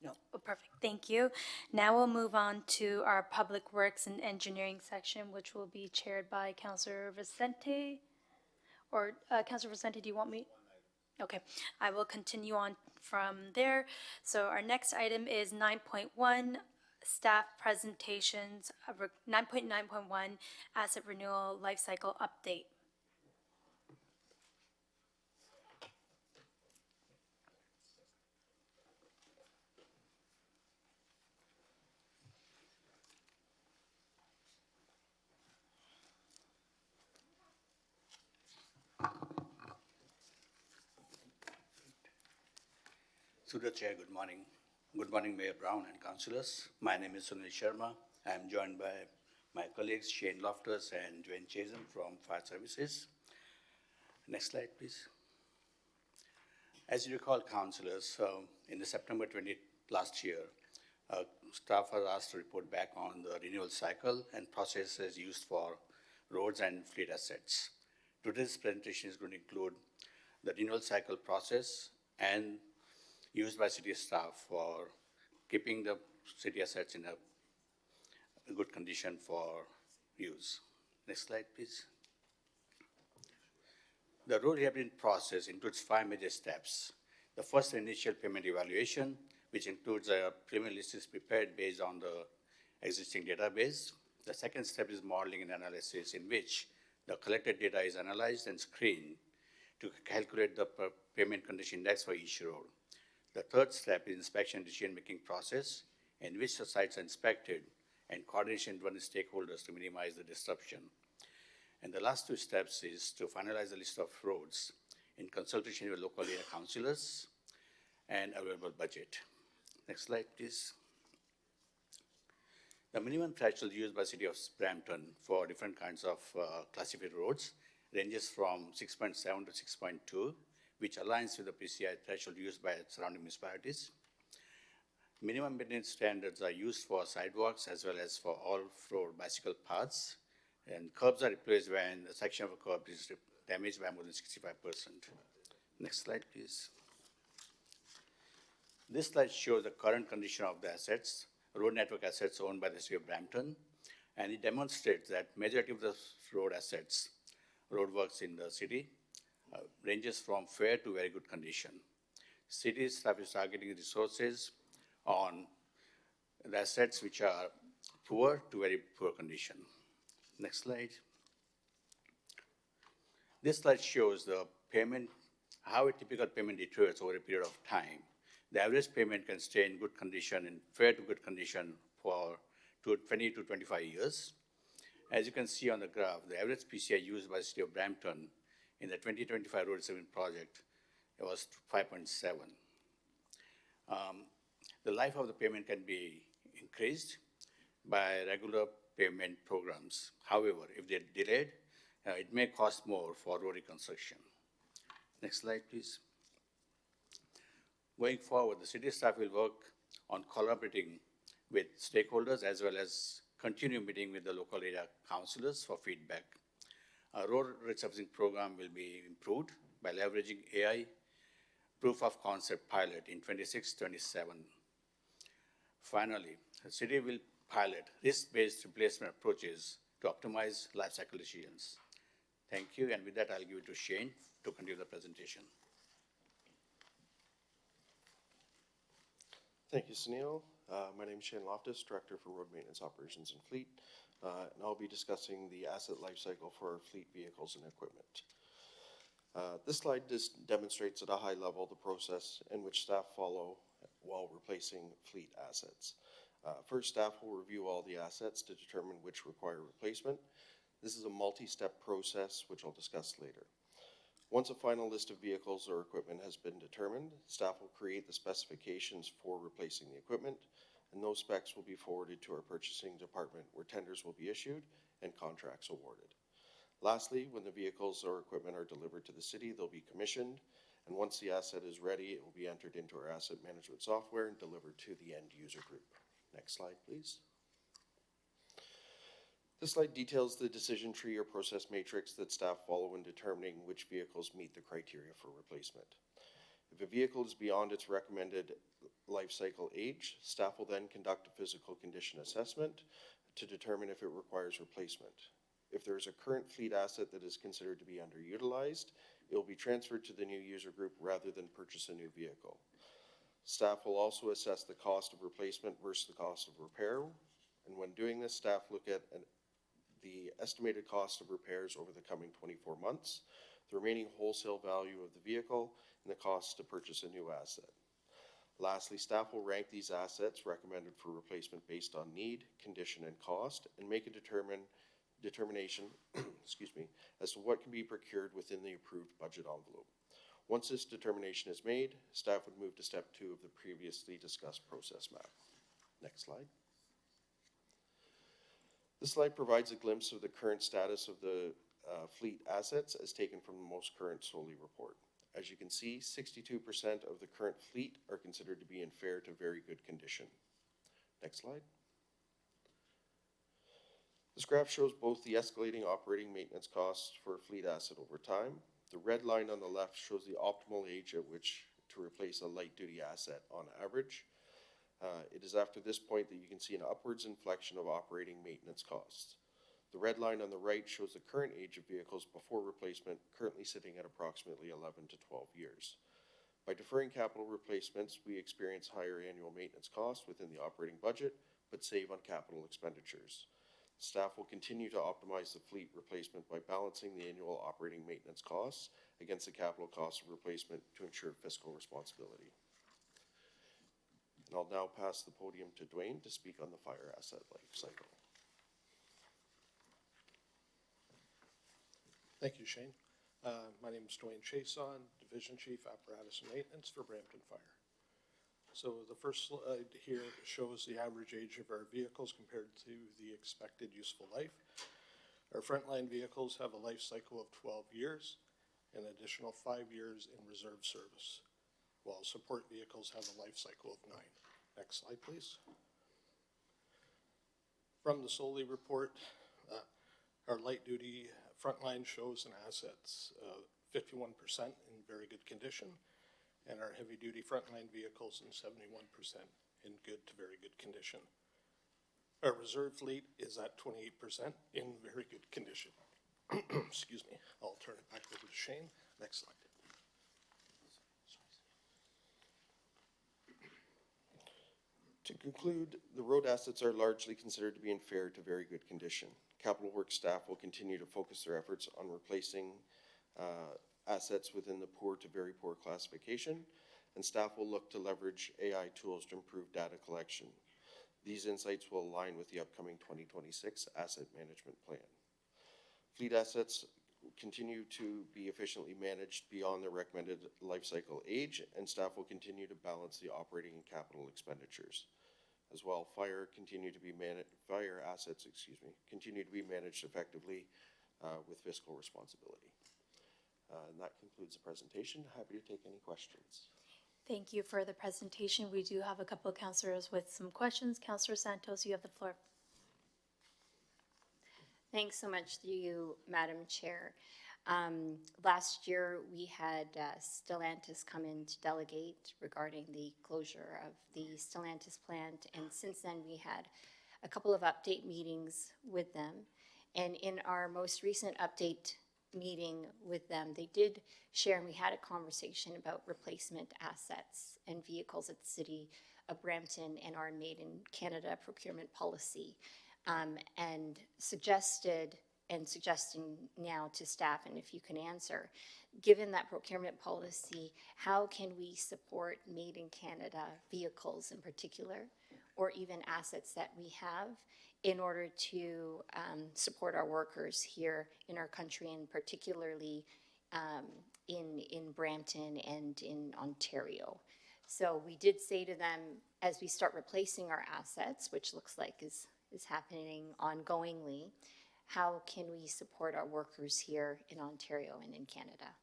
No. Oh, perfect, thank you. Now we'll move on to our Public Works and Engineering section, which will be chaired by Councilor Vicente. Or, Councilor Vicente, do you want me? Okay, I will continue on from there. So our next item is 9.1, staff presentations, 9.9.1, asset renewal life cycle update. Through the chair, good morning. Good morning, Mayor Brown and councillors. My name is Sunil Sharma. I am joined by my colleagues Shane Loftus and Dwayne Chatham from Fire Services. Next slide, please. As you recall, councillors, in the September 20 last year, staff was asked to report back on the renewal cycle and processes used for roads and fleet assets. Today's presentation is going to include the renewal cycle process and used by city staff for keeping the city assets in a good condition for use. Next slide, please. The road rehabilitation process includes 5 major steps. The first, initial payment evaluation, which includes a preliminary list is prepared based on the existing database. The second step is modeling and analysis, in which the collected data is analyzed and screened to calculate the payment condition index for each road. The third step is inspection decision-making process, in which the sites are inspected and coordination with the stakeholders to minimize the disruption. And the last 2 steps is to finalize the list of roads in consultation with local area councillors and available budget. Next slide, please. The minimum threshold used by City of Brampton for different kinds of classified roads ranges from 6.7 to 6.2, which aligns with the PCI threshold used by surrounding municipalities. Minimum maintenance standards are used for sidewalks as well as for all road bicycle paths, and curbs are replaced when a section of a curb is damaged by more than 65%. Next slide, please. This slide shows the current condition of the assets, road network assets owned by the City of Brampton, and it demonstrates that majority of the road assets, roadworks in the city, ranges from fair to very good condition. City staff is targeting resources on the assets which are poor to very poor condition. Next slide. This slide shows the payment, how a typical payment deteriorates over a period of time. The average payment can stay in good condition, in fair to good condition for 20 to 25 years. As you can see on the graph, the average PCI used by the City of Brampton in the 2025 Road 7 project, it was 5.7. The life of the payment can be increased by regular payment programs. However, if they're delayed, it may cost more for road reconstruction. Next slide, please. Going forward, the city staff will work on collaborating with stakeholders as well as continue meeting with the local area councillors for feedback. Our road resurfacing program will be improved by leveraging AI proof of concept pilot in 26-27. Finally, the city will pilot risk-based replacement approaches to optimize life cycle decisions. Thank you, and with that, I'll give it to Shane to continue the presentation. Thank you, Sunil. My name is Shane Loftus, Director for Road Maintenance Operations and Fleet, and I'll be discussing the asset life cycle for fleet vehicles and equipment. This slide just demonstrates at a high level the process in which staff follow while replacing fleet assets. First, staff will review all the assets to determine which require replacement. This is a multi-step process, which I'll discuss later. Once a final list of vehicles or equipment has been determined, staff will create the specifications for replacing the equipment, and those specs will be forwarded to our purchasing department, where tenders will be issued and contracts awarded. Lastly, when the vehicles or equipment are delivered to the city, they'll be commissioned And once the asset is ready, it will be entered into our asset management software and delivered to the end user group. Next slide, please. This slide details the decision tree or process matrix that staff follow in determining which vehicles meet the criteria for replacement. If a vehicle is beyond its recommended life cycle age, staff will then conduct a physical condition assessment to determine if it requires replacement. If there is a current fleet asset that is considered to be underutilized, it will be transferred to the new user group rather than purchase a new vehicle. Staff will also assess the cost of replacement versus the cost of repair. And when doing this, staff look at the estimated cost of repairs over the coming 24 months, the remaining wholesale value of the vehicle, and the cost to purchase a new asset. Lastly, staff will rank these assets recommended for replacement based on need, condition, and cost, and make a determination as to what can be procured within the approved budget envelope. Once this determination is made, staff would move to step 2 of the previously discussed process map. Next slide. This slide provides a glimpse of the current status of the fleet assets as taken from the most current SOLI report. As you can see, 62% of the current fleet are considered to be in fair to very good condition. Next slide. This graph shows both the escalating operating maintenance costs for a fleet asset over time. The red line on the left shows the optimal age at which to replace a light-duty asset on average. It is after this point that you can see an upwards inflection of operating maintenance costs. The red line on the right shows the current age of vehicles before replacement, currently sitting at approximately 11 to 12 years. By deferring capital replacements, we experience higher annual maintenance costs within the operating budget, but save on capital expenditures. Staff will continue to optimize the fleet replacement by balancing the annual operating maintenance costs against the capital costs of replacement to ensure fiscal responsibility. And I'll now pass the podium to Dwayne to speak on the fire asset life cycle. Thank you, Shane. My name is Dwayne Chason, Division Chief, Apparatus and Maintenance for Brampton Fire. So the first slide here shows the average age of our vehicles compared to the expected useful life. Our frontline vehicles have a life cycle of 12 years, an additional 5 years in reserve service, while support vehicles have a life cycle of 9. Next slide, please. From the SOLI report, our light-duty frontline shows an asset's 51% in very good condition, and our heavy-duty frontline vehicles in 71% in good to very good condition. Our reserve fleet is at 28% in very good condition. Excuse me. I'll turn it back over to Shane. Next slide. To conclude, the road assets are largely considered to be in fair to very good condition. Capital Works staff will continue to focus their efforts on replacing assets within the poor to very poor classification, and staff will look to leverage AI tools to improve data collection. These insights will align with the upcoming 2026 asset management plan. Fleet assets continue to be efficiently managed beyond their recommended life cycle age, and staff will continue to balance the operating and capital expenditures. As well, fire assets continue to be managed effectively with fiscal responsibility. And that concludes the presentation. Happy to take any questions. Thank you for the presentation. We do have a couple of councillors with some questions. Councillor Santos, you have the floor. Thanks so much to you, Madam Chair. Last year, we had Stellantis come in to delegate regarding the closure of the Stellantis plant, and since then we had a couple of update meetings with them. And in our most recent update meeting with them, they did share, and we had a conversation about replacement assets and vehicles at the City of Brampton and our Made in Canada procurement policy. And suggesting now to staff, and if you can answer, given that procurement policy, how can we support Made in Canada vehicles in particular, or even assets that we have, in order to support our workers here in our country, and particularly in Brampton and in Ontario? So we did say to them, as we start replacing our assets, which looks like is happening ongoingly, how can we support our workers here in Ontario and in Canada?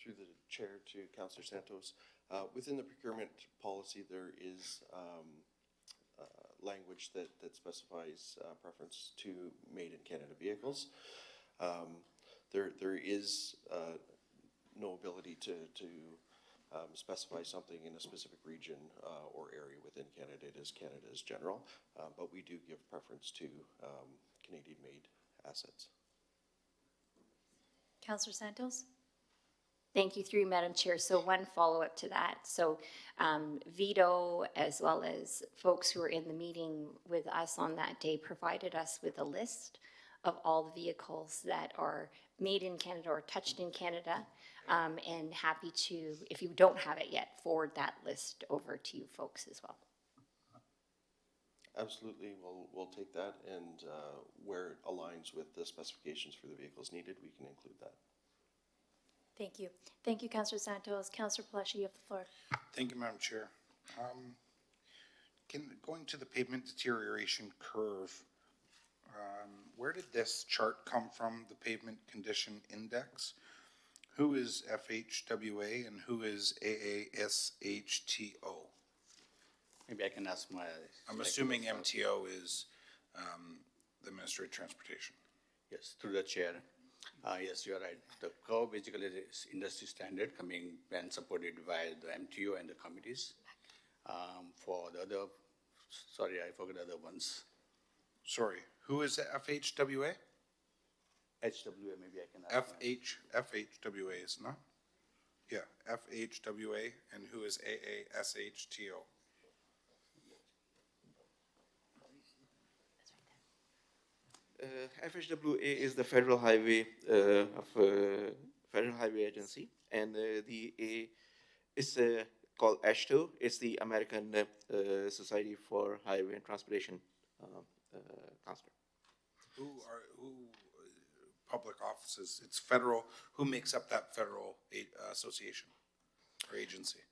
through the chair to Councillor Santos, within the procurement policy, there is language that specifies preference to made-in-Canada vehicles. There is no ability to specify something in a specific region or area within Canada. It is Canada's general, but we do give preference to Canadian-made assets. Councillor Santos? Thank you, through you, Madam Chair. So one follow-up to that. So Vito, as well as folks who were in the meeting with us on that day, provided us with a list of all the vehicles that are made in Canada or touched in Canada, and happy to, if you don't have it yet, forward that list over to you folks as well. Absolutely, we'll take that, and where it aligns with the specifications for the vehicles needed, we can include that. Thank you. Thank you, Councillor Santos. Councillor Palacio, you have the floor. Thank you, Madam Chair. Going to the pavement deterioration curve, where did this chart come from, the pavement condition index? Who is FHWA and who is AASHTO? Maybe I can ask my. I'm assuming MTO is the Ministry of Transportation. Yes, through the chair. Yes, you're right. The curve basically is industry standard coming and supported by the MTO and the committees. For the other, sorry, I forgot the other ones. Sorry, who is FHWA? HWA, maybe I can ask. FHWA is not? Yeah, FHWA, and who is AASHTO? FHWA is the Federal Highway Agency, and the A is called AASHTO. It's the American Society for Highway and Transportation Council. Who public offices? It's federal. Who makes up that federal association or agency?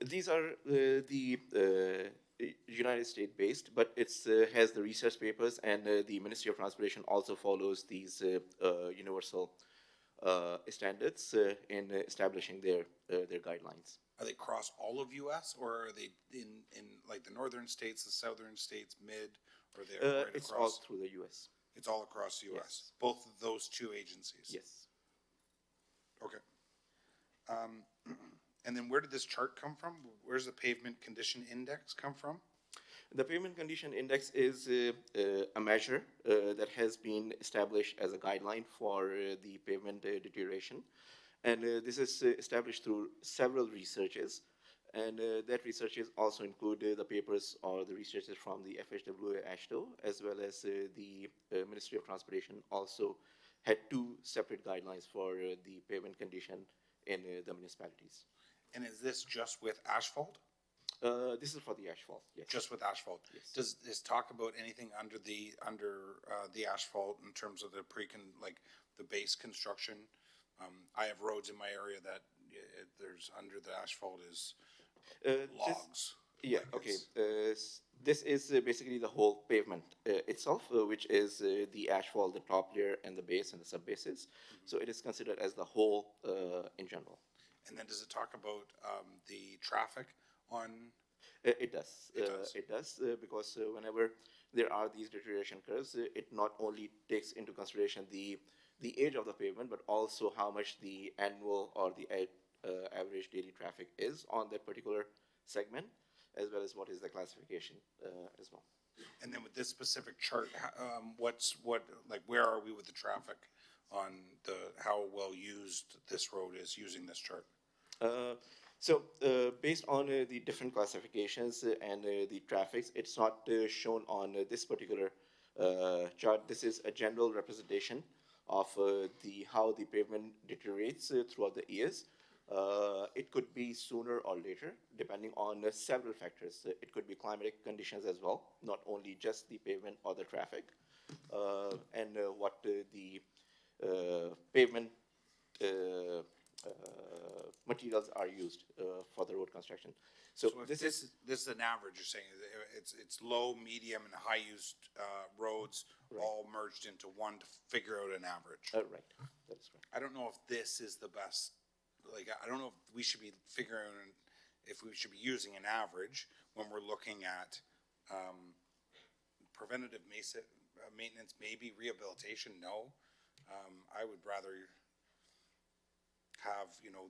These are the United States based, but it's has the research papers, and the Ministry of Transportation also follows these universal standards in establishing their guidelines. Are they across all of U.S. or are they in like the northern states, the southern states, mid, or they're right it's across? all through the U.S. It's all across the U.S. Yes. Both of those two agencies. Yes. Okay. And then where did this chart come from? Where's the pavement condition index come from? The pavement condition index is a measure that has been established as a guideline for the pavement deterioration. And this is established through several researches. And that researches also include the papers or the researches from the FHWA AASHTO, as well as the Ministry of Transportation also had two separate guidelines for the pavement condition in the municipalities. And is this just with asphalt? This is for the asphalt, yes. Just with asphalt? Yes. Does this talk about anything under the asphalt in terms of the like the base construction? I have roads in my area that there's under the asphalt is logs. Yeah, okay. This is basically the whole pavement itself, which is the asphalt, the top layer, and the base and the sub-bases. So it is considered as the whole in general. And then does it talk about the traffic on? It does. It does because whenever there are these deterioration curves, it not only takes into consideration the age of the pavement, but also how much the annual or the average daily traffic is on that particular segment, as well as what is the classification as well. And then with this specific chart, where are we with the traffic on how well used this road is using this chart? So based on the different classifications and the traffics, it's not shown on this particular chart. This is a general representation of how the pavement deteriorates throughout the years. It could be sooner or later, depending on several factors. It could be climatic conditions as well, not only just the pavement or the traffic, and what the pavement materials are used for the road construction. So this is an average. You're saying it's low, medium, and high used roads all merged into one to figure out an average. Right. that is correct. I don't know if this is the best, like, I don't know if we should be figuring, if we should be using an average when we're looking at, preventative maintenance, maybe rehabilitation, no. I would rather have, you know,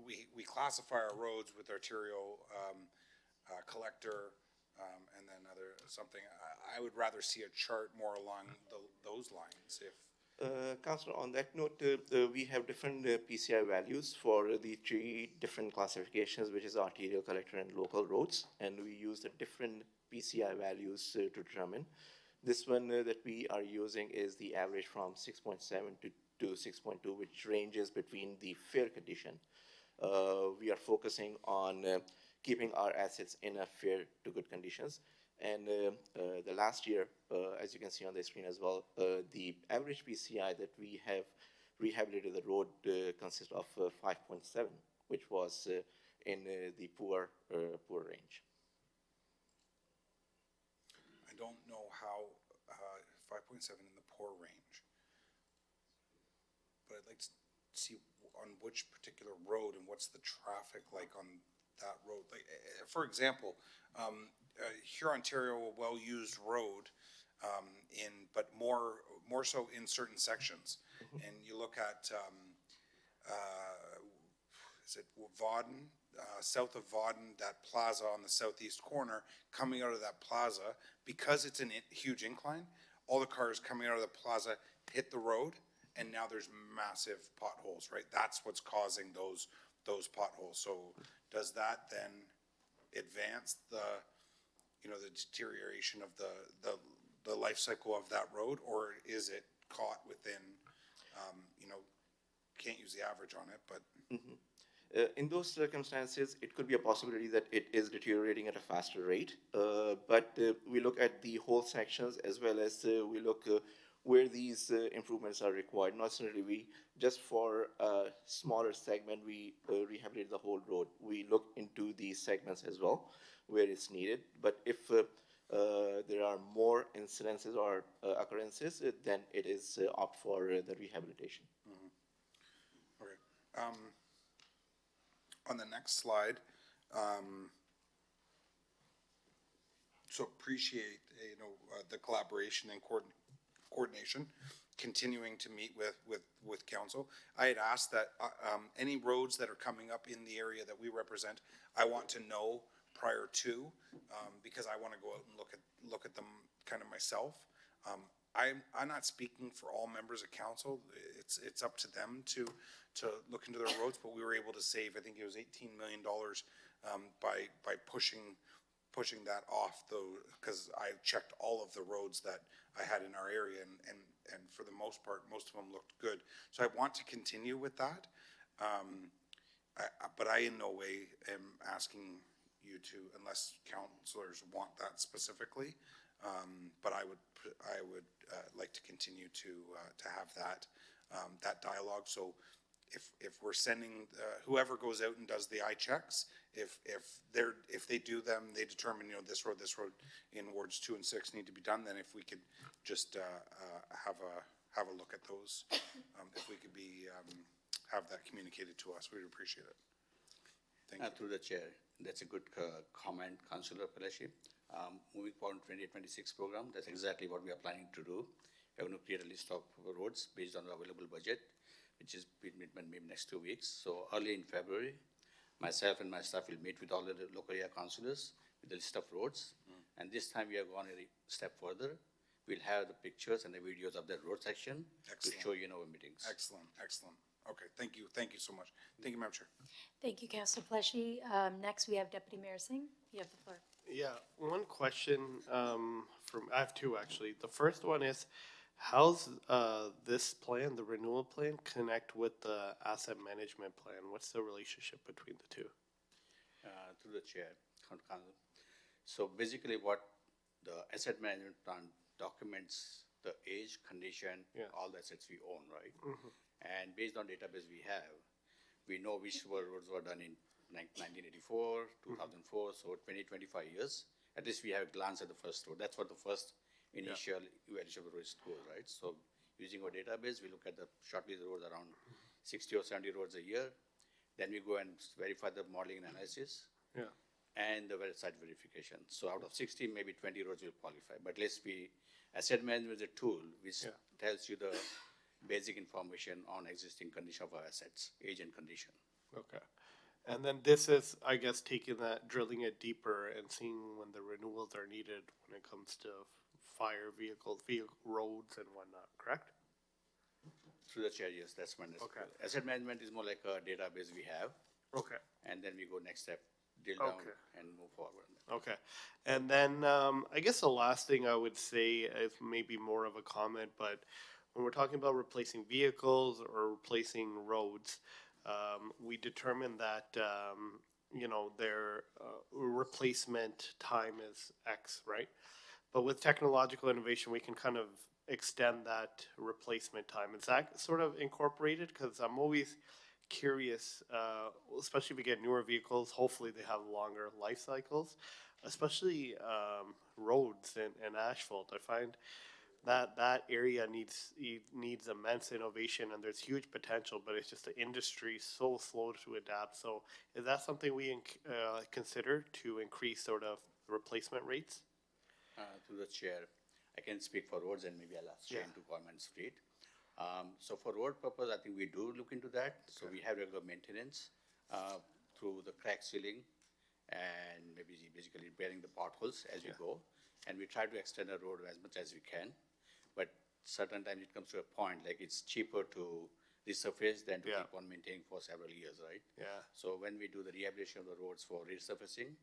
we classify our roads with arterial, collector, and then other, something. I would rather see a chart more along those lines if. Councillor, on that note, we have different PCI values for the three different classifications, which is arterial, collector, and local roads, and we use the different PCI values to determine. This one that we are using is the average from 6.7 to 6.2, which ranges between the fair condition. We are focusing on keeping our assets in a fair to good conditions. And the last year, as you can see on the screen as well, the average PCI that we have rehabilitated the road consists of 5.7, which was in the poor range. I don't know how 5.7 in the poor range, but I'd like to see on which particular road and what's the traffic like on that road. Like, for example, Huron-Ontario, a well-used road, but more so in certain sections. And you look at, is it Vauden? South of Vauden, that plaza on the southeast corner, coming out of that plaza, because it's a huge incline, all the cars coming out of the plaza hit the road, and now there's massive potholes, right? That's what's causing those potholes. So does that then advance the deterioration of the life cycle of that road, or is it caught within, can't use the average on it, but. In those circumstances, it could be a possibility that it is deteriorating at a faster rate, but we look at the whole sections as well as we look where these improvements are required. Not necessarily just for a smaller segment, we rehabilitate the whole road. We look into these segments as well where it's needed, but if there are more incidences or occurrences, then it is opt for the rehabilitation. Okay. On the next slide, so appreciate, the collaboration and coordination, continuing to meet with council. I had asked that any roads that are coming up in the area that we represent, I want to know prior to, because I want to go out and look at them kind of myself. I'm not speaking for all members of council. It's up to them to look into their roads, but we were able to save, I think it was $18 million by pushing that off, though, because I checked all of the roads that I had in our area, and for the most part, most of them looked good. So I want to continue with that, but I in no way am asking you to, unless councilors want that specifically. But I would like to continue to have that dialogue. So if we're sending whoever goes out and does the eye checks, if they do them, they determine this road in wards 2 and 6 need to be done. Then if we could just have a look at those, if we could have that communicated to us, we'd appreciate it. Thank you. Through the chair, that's a good comment, Councillor Palashi. Moving forward, 2026 program, that's exactly what we are planning to do. We're going to create a list of roads based on the available budget, which is maybe next 2 weeks. So early in February, myself and my staff will meet with all the local area councillors with the list of roads. And this time we are going a step further. We'll have the pictures and the videos of that road section to show you in our meetings. Excellent. Okay, thank you so much. Thank you, Madam Chair. Thank you, Councillor Pleshy. Next, we have Deputy Mayor Singh. You have the floor. Yeah, one question I have two actually. The first one is, how's this plan, the renewal plan, connect with the asset management plan? What's the relationship between the two? Through the chair, so basically what the asset management plan documents the age, condition, all the assets we own, right? And based on database we have, we know which roads were done in 1984, 2004, so 20-25 years. At least we have a glance at the first road. That's what the first initial evaluation of the road goes, right? So using our database. We look at the shortlist roads around 60 or 70 roads a year. Then we go and verify the modeling and analysis. Yeah. And the site verification. So out of 60, maybe 20 roads will qualify. But asset management is a tool which tells you the basic information on existing condition of our assets, age and condition. Okay. And then this is, I guess, taking that, drilling it deeper and seeing when the renewals are needed when it comes to fire vehicles, roads and whatnot, correct? Through the chair, yes, that's my understanding. Okay. Asset management is more like a database we have. Okay. And then we go next step, drill down Okay. and move forward. Okay. And then I guess the last thing I would say is maybe more of a comment, but when we're talking about replacing vehicles or replacing roads, we determined that, their replacement time is X, right? But with technological innovation, we can kind of extend that replacement time. Is that sort of incorporated? Because I'm always curious, especially if we get newer vehicles, hopefully they have longer life cycles, especially roads and asphalt. I find that area needs immense innovation and there's huge potential, but it's just the industry so slow to adapt. So is that something we consider to increase sort of replacement rates? Through the chair, I can speak for roads and maybe I'll ask Shane to comment street. So for road purpose, I think we do look into that. So we have regular maintenance through the crack sealing and maybe basically repairing the potholes as we go. And we try to extend the road as much as we can. But certain times it comes to a point, like it's cheaper to resurface than to keep on maintaining for several years, right? Yeah. So when we do the rehabilitation of the roads for resurfacing,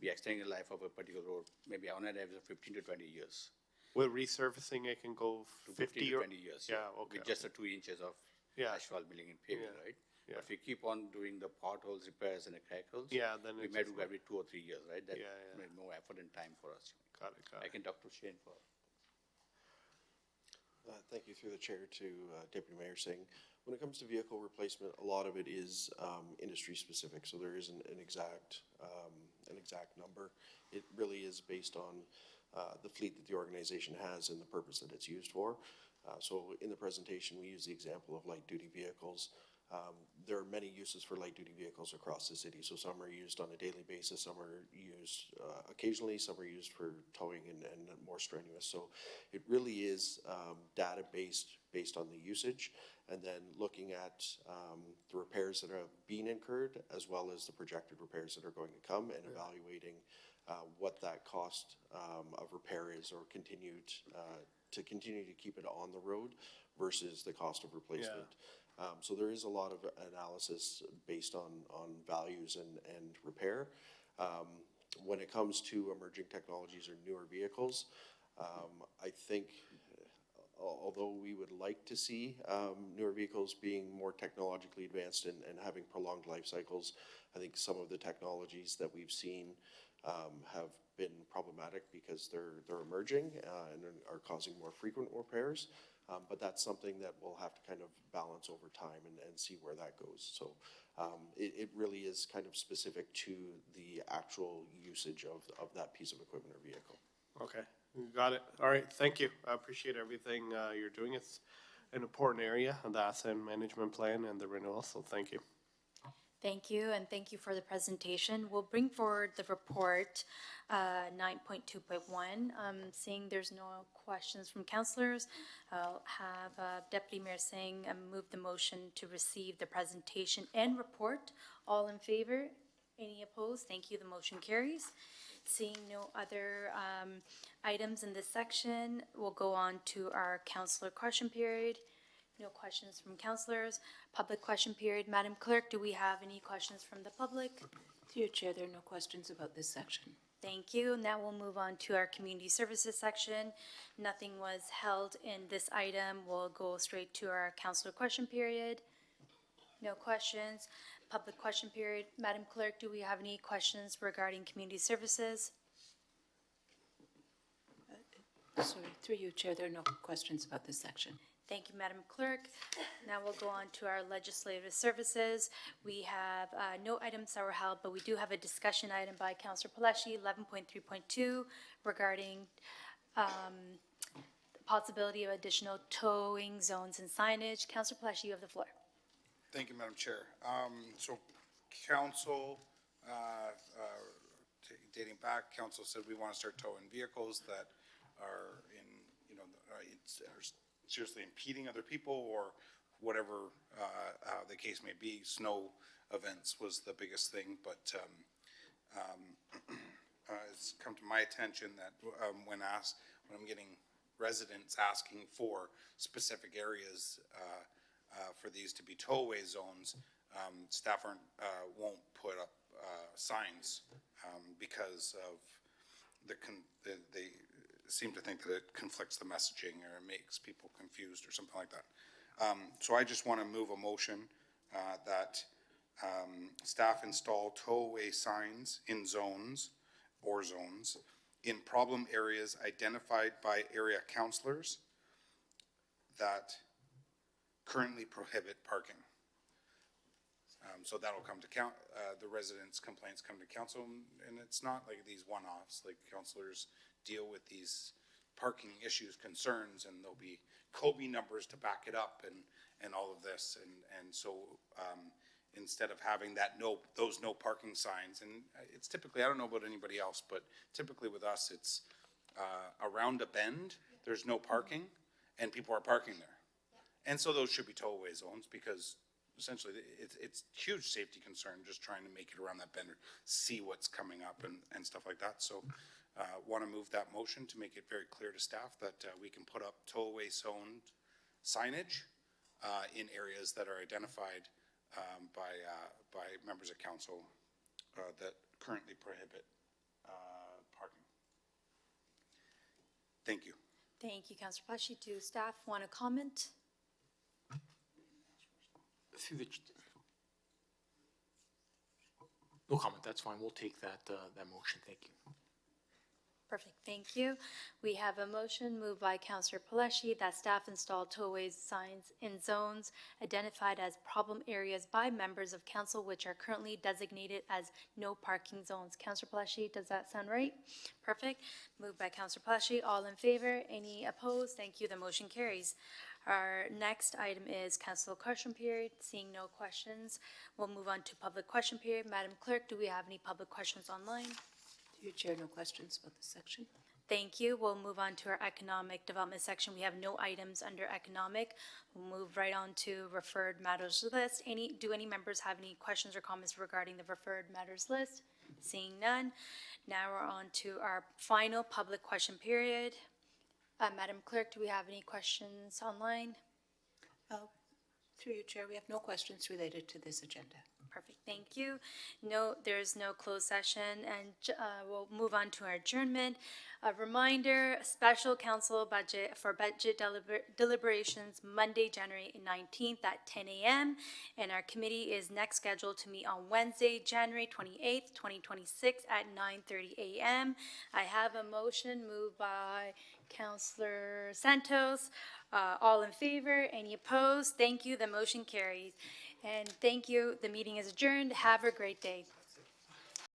we extend the life of a particular road, maybe on an average of 15 to 20 years. With resurfacing, it can go 50 to or 20 years. Yeah, okay. With just the 2 inches of asphalt milling and paving, right? Yeah. But if we keep on doing the potholes, repairs and the crack holes, then we it's may just do every 2 or 3 years, right? That Yeah. more effort and time for us. Got it. I can talk to Shane for. Thank you through the chair to Deputy Mayor Singh. When it comes to vehicle replacement, a lot of it is industry specific, so there isn't an exact number. It really is based on the fleet that the organization has and the purpose that it's used for. So in the presentation, we use the example of light duty vehicles. There are many uses for light duty vehicles across the city. So some are used on a daily basis, some are used occasionally, some are used for towing and more strenuous. So it really is data based on the usage, and then looking at the repairs that have been incurred as well as the projected repairs that are going to come, and evaluating what that cost of repair is, or continue to keep it on the road versus the cost of replacement. So there is a lot of analysis based on values and repair. When it comes to emerging technologies or newer vehicles, I think although we would like to see newer vehicles being more technologically advanced and having prolonged life cycles, I think some of the technologies that we've seen have been problematic because they're emerging and are causing more frequent repairs. But that's something that we'll have to kind of balance over time and see where that goes. So it really is kind of specific to the actual usage of that piece of equipment or vehicle. Okay, got it. All right, thank you. I appreciate everything you're doing. It's an important area, the asset management plan and the renewal, so thank you. Thank you, and thank you for the presentation. We'll bring forward the report 9.2.1. Seeing there's no questions from councillors, I'll have Deputy Mayor Singh move the motion to receive the presentation and report. All in favor? Any opposed? Thank you. The motion carries. Seeing no other items in this section, we'll go on to our councillor question period. No questions from councillors. Public question period. Madam Clerk, do we have any questions from the public? Through your chair, there are no questions about this section. Thank you. Now we'll move on to our community services section. Nothing was held in this item. We'll go straight to our councillor question period. No questions. Public question period. Madam Clerk, do we have any questions regarding community services? Sorry, through you, Chair, there are no questions about this section. Thank you, Madam Clerk. Now we'll go on to our legislative services. We have no items that were held, but we do have a discussion item by Councillor Palashi, 11.3.2, regarding possibility of additional towing zones and signage. Councillor Palacio, you have the floor. Thank you, Madam Chair. So council, dating back, council said we want to start towing vehicles that are in, are seriously impeding other people or whatever the case may be. Snow events was the biggest thing, but it's come to my attention that when I'm getting residents asking for specific areas for these to be tollway zones, staff won't put up signs because of they seem to think that it conflicts the messaging or it makes people confused or something like that. So I just want to move a motion that staff install tollway signs in zones in problem areas identified by area councilors that currently prohibit parking. So that'll come to the residents' complaints come to council, and it's not like these one-offs, like councilors deal with these parking issues, concerns, and there'll be COBE numbers to back it up and all of this. And so instead of having those no parking signs, and it's typically, I don't know about anybody else, but typically with us, it's around a bend, there's no parking, and people are parking there. And so those should be tollway zones because essentially it's huge safety concern just trying to make it around that bend or see what's coming up and stuff like that. So want to move that motion to make it very clear to staff that we can put up tollway zone signage in areas that are identified by members of council that currently prohibit parking. Thank you. Thank you, Councillor Palacio. Do staff want to comment? No comment, that's fine. We'll take that motion. Thank you. Perfect, thank you. We have a motion moved by Councillor Palacio that staff install tollway signs in zones identified as problem areas by members of council which are currently designated as no parking zones. Councillor Palacio, does that sound right? Perfect. Moved by Councillor Palacio. All in favor? Any opposed? Thank you. The motion carries. Our next item is council question period. Seeing no questions, we'll move on to public question period. Madam Clerk, do we have any public questions online? Through your chair, no questions about this section. Thank you. We'll move on to our economic development section. We have no items under economic. We'll move right on to referred matters list. Do any members have any questions or comments regarding the referred matters list? Seeing none. Now we're on to our final public question period. Madam Clerk, do we have any questions online? Through your chair, we have no questions related to this agenda. Perfect, thank you. No, there's no closed session, and we'll move on to our adjournment. A reminder, special council budget for budget deliberations Monday, January 19th at 10 a.m. And our committee is next scheduled to meet on Wednesday, January 28th, 2026 at 9:30 a.m. I have a motion moved by Councillor Santos. All in favor? Any opposed? Thank you. The motion carries. And thank you. The meeting is adjourned. Have a great day.